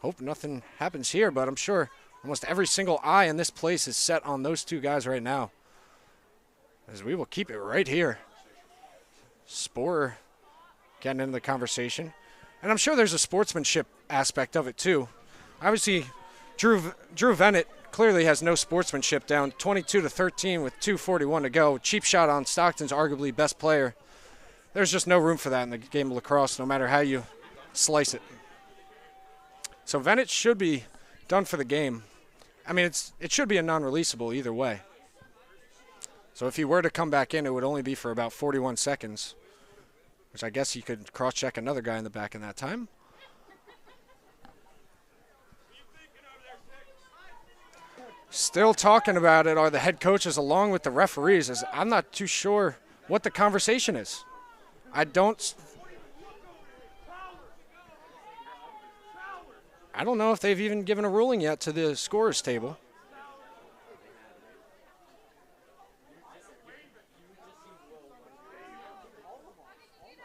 Hope nothing happens here, but I'm sure almost every single eye in this place is set on those two guys right now. As we will keep it right here. Sporer getting into the conversation. And I'm sure there's a sportsmanship aspect of it too. Obviously, Drew Vennett clearly has no sportsmanship, down 22-13 with 2:41 to go. Cheap shot on Stockton's arguably best player. There's just no room for that in the game of lacrosse, no matter how you slice it. So Vennett should be done for the game. I mean, it should be a non-releasable either way. So if he were to come back in, it would only be for about 41 seconds, which I guess you could cross-check another guy in the back in that time. Still talking about it are the head coaches along with the referees, as I'm not too sure what the conversation is. I don't know if they've even given a ruling yet to the scorers table.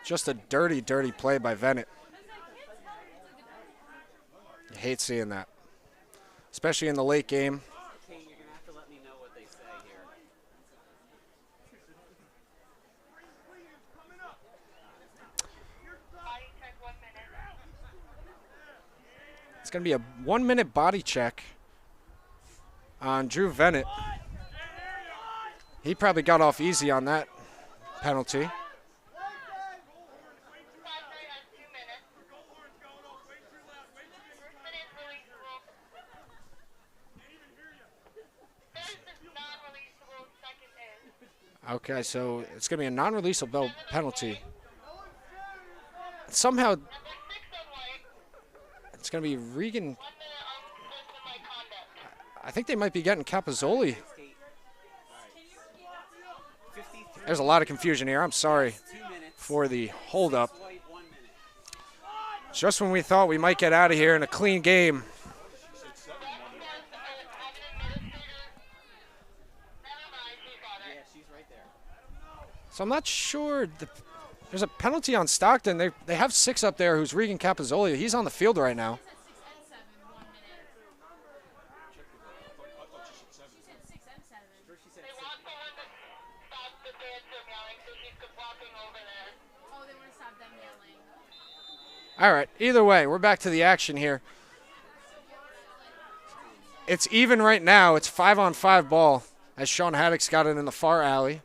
Just a dirty, dirty play by Vennett. You hate seeing that, especially in the late game. Kane, you're going to have to let me know what they say here. Body check 1 minute. It's going to be a 1-minute body check on Drew Vennett. He probably got off easy on that penalty. Primary has 2 minutes. First minute is releasable. First is non-releasable. Second is. Okay, so it's going to be a non-releasable penalty. Somehow Number 6 on white. it's going to be Regan. 1 minute unsportsmanlike conduct. I think they might be getting Capozzoli. Skate. All right. 53. There's a lot of confusion here. I'm sorry 2 minutes. for the holdup. White, 1 minute. Just when we thought we might get out of here in a clean game. Ref says have an administrator. Never mind, he got Yeah, it. she's right there. So I'm not sure. There's a penalty on Stockton. They have 6 up there who's Regan Capozzoli. He's on the field right now. First she said They want someone to stop the fans from yelling, so she's walking over there. Oh, they want to stop them yelling. All right, either way, we're back to the action here. It's even right now. It's 5-on-5 ball as Sean Haddock's got it in the far alley.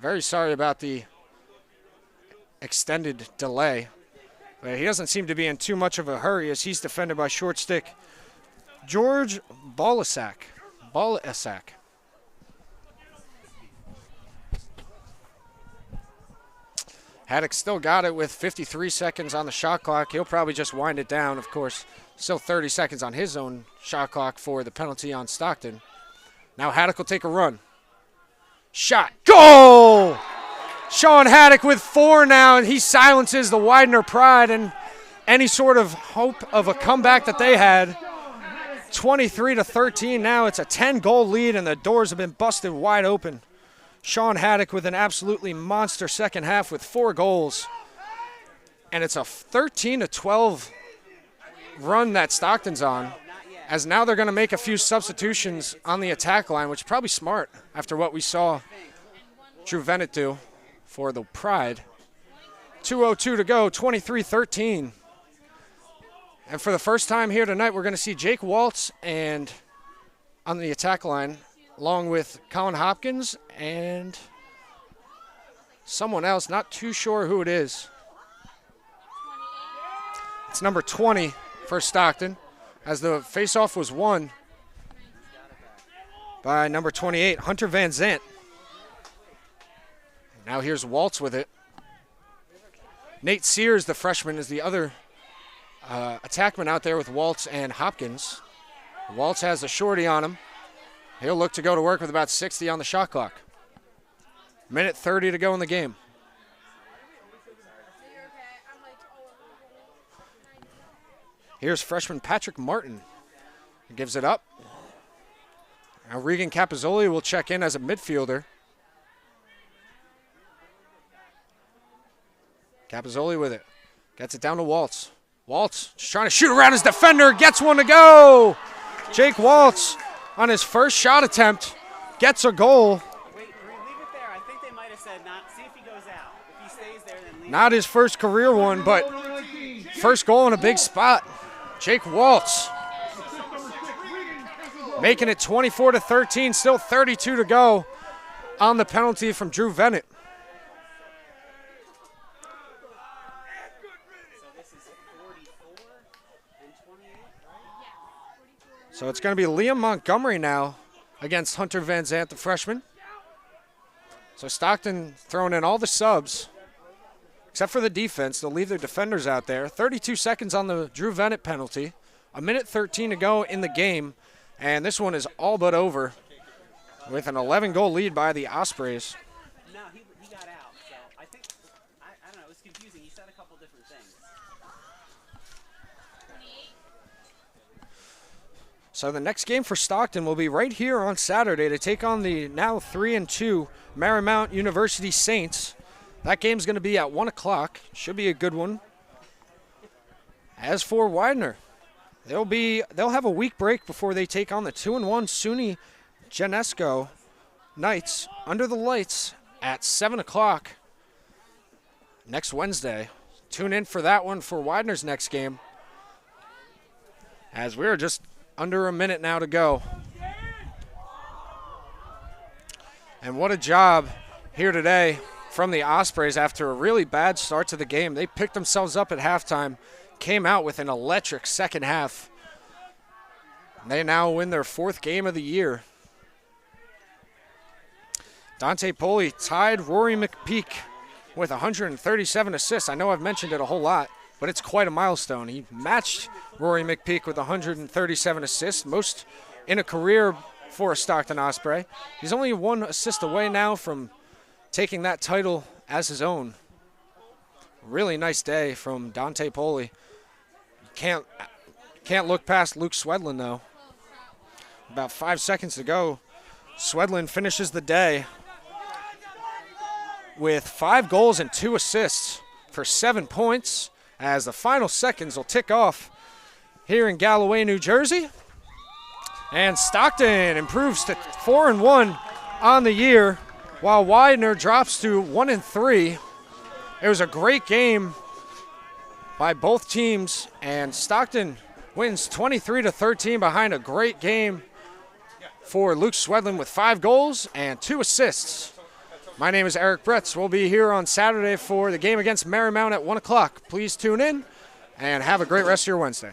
Very sorry about the extended delay. But he doesn't seem to be in too much of a hurry as he's defended by short stick George Balasak. Haddock still got it with 53 seconds on the shot clock. He'll probably just wind it down, of course. Still 30 seconds on his own shot clock for the penalty on Stockton. Now Haddock will take a run. Shot. Goal! Sean Haddock with 4 now, and he silences the Widener pride and any sort of hope of a comeback that they had. 23-13 now. It's a 10-goal lead, and the doors have been busted wide open. Sean Haddock with an absolutely monster second half with 4 goals. And it's a 13-12 run that Stockton's on, as now they're going to make a few substitutions on the attack line, which is probably smart after what we saw Drew Vennett do for the Pride. 2:02 to go, 23-13. And for the first time here tonight, we're going to see Jake Waltz and on the attack line, along with Colin Hopkins and someone else, not too sure who it is. It's number 20 for Stockton, as the faceoff was won by number 28, Hunter Van Zant. Now here's Waltz with it. Nate Sears, the freshman, is the other attackman out there with Waltz and Hopkins. Waltz has a shorty on him. He'll look to go to work with about 60 on the shot clock. Minute 30 to go in the game. Here's freshman Patrick Martin. He gives it up. Now Regan Capizzoli will check in as a midfielder. Capizzoli with it. Gets it down to Waltz. Waltz just trying to shoot around his defender. Gets one to go. Jake Waltz on his first shot attempt gets a goal. Wait, leave it there. I think they might have said not. See if he goes out. If he stays there, then leave Not his first career one, but first goal in a big spot. Jake Waltz making it 24-13, still 32 to go on the penalty from Drew Vennett. So this is 44 and 28, right? So it's going to be Liam Montgomery now against Hunter Van Zant, the freshman. So Stockton throwing in all the subs, except for the defense. They'll leave their defenders out there. 32 seconds on the Drew Vennett penalty. A minute 13 to go in the game. And this one is all but over with an 11-goal lead by the Ospreys. No, he got out. So I think, I don't know, it was confusing. He said a couple different things. So the next game for Stockton will be right here on Saturday to take on the now 3-2 Marymount University Saints. That game's going to be at 1 o'clock. Should be a good one. As for Widener, they'll have a week break before they take on the 2-1 SUNY Genesco Knights under the lights at 7 o'clock next Wednesday. Tune in for that one for Widener's next game, as we're just under a minute now to go. And what a job here today from the Ospreys after a really bad start to the game. They picked themselves up at halftime, came out with an electric second half. They now win their 4th game of the year. Dante Poli tied Rory McPeak with 137 assists. I know I've mentioned it a whole lot, but it's quite a milestone. He matched Rory McPeak with 137 assists, most in a career for a Stockton Osprey. He's only 1 assist away now from taking that title as his own. Really nice day from Dante Poli. Can't look past Luke Swedlin, though. About 5 seconds to go. Swedlin finishes the day with 5 goals and 2 assists for 7 points, as the final seconds will tick off here in Galloway, New Jersey. And Stockton improves to 4-1 on the year, while Widener drops to 1-3. It was a great game by both teams, and Stockton wins 23-13 behind a great game for Luke Swedlin with 5 goals and 2 assists. My name is Eric Bretz. We'll be here on Saturday for the game against Marymount at 1 o'clock. Please tune in and have a great rest of your Wednesday.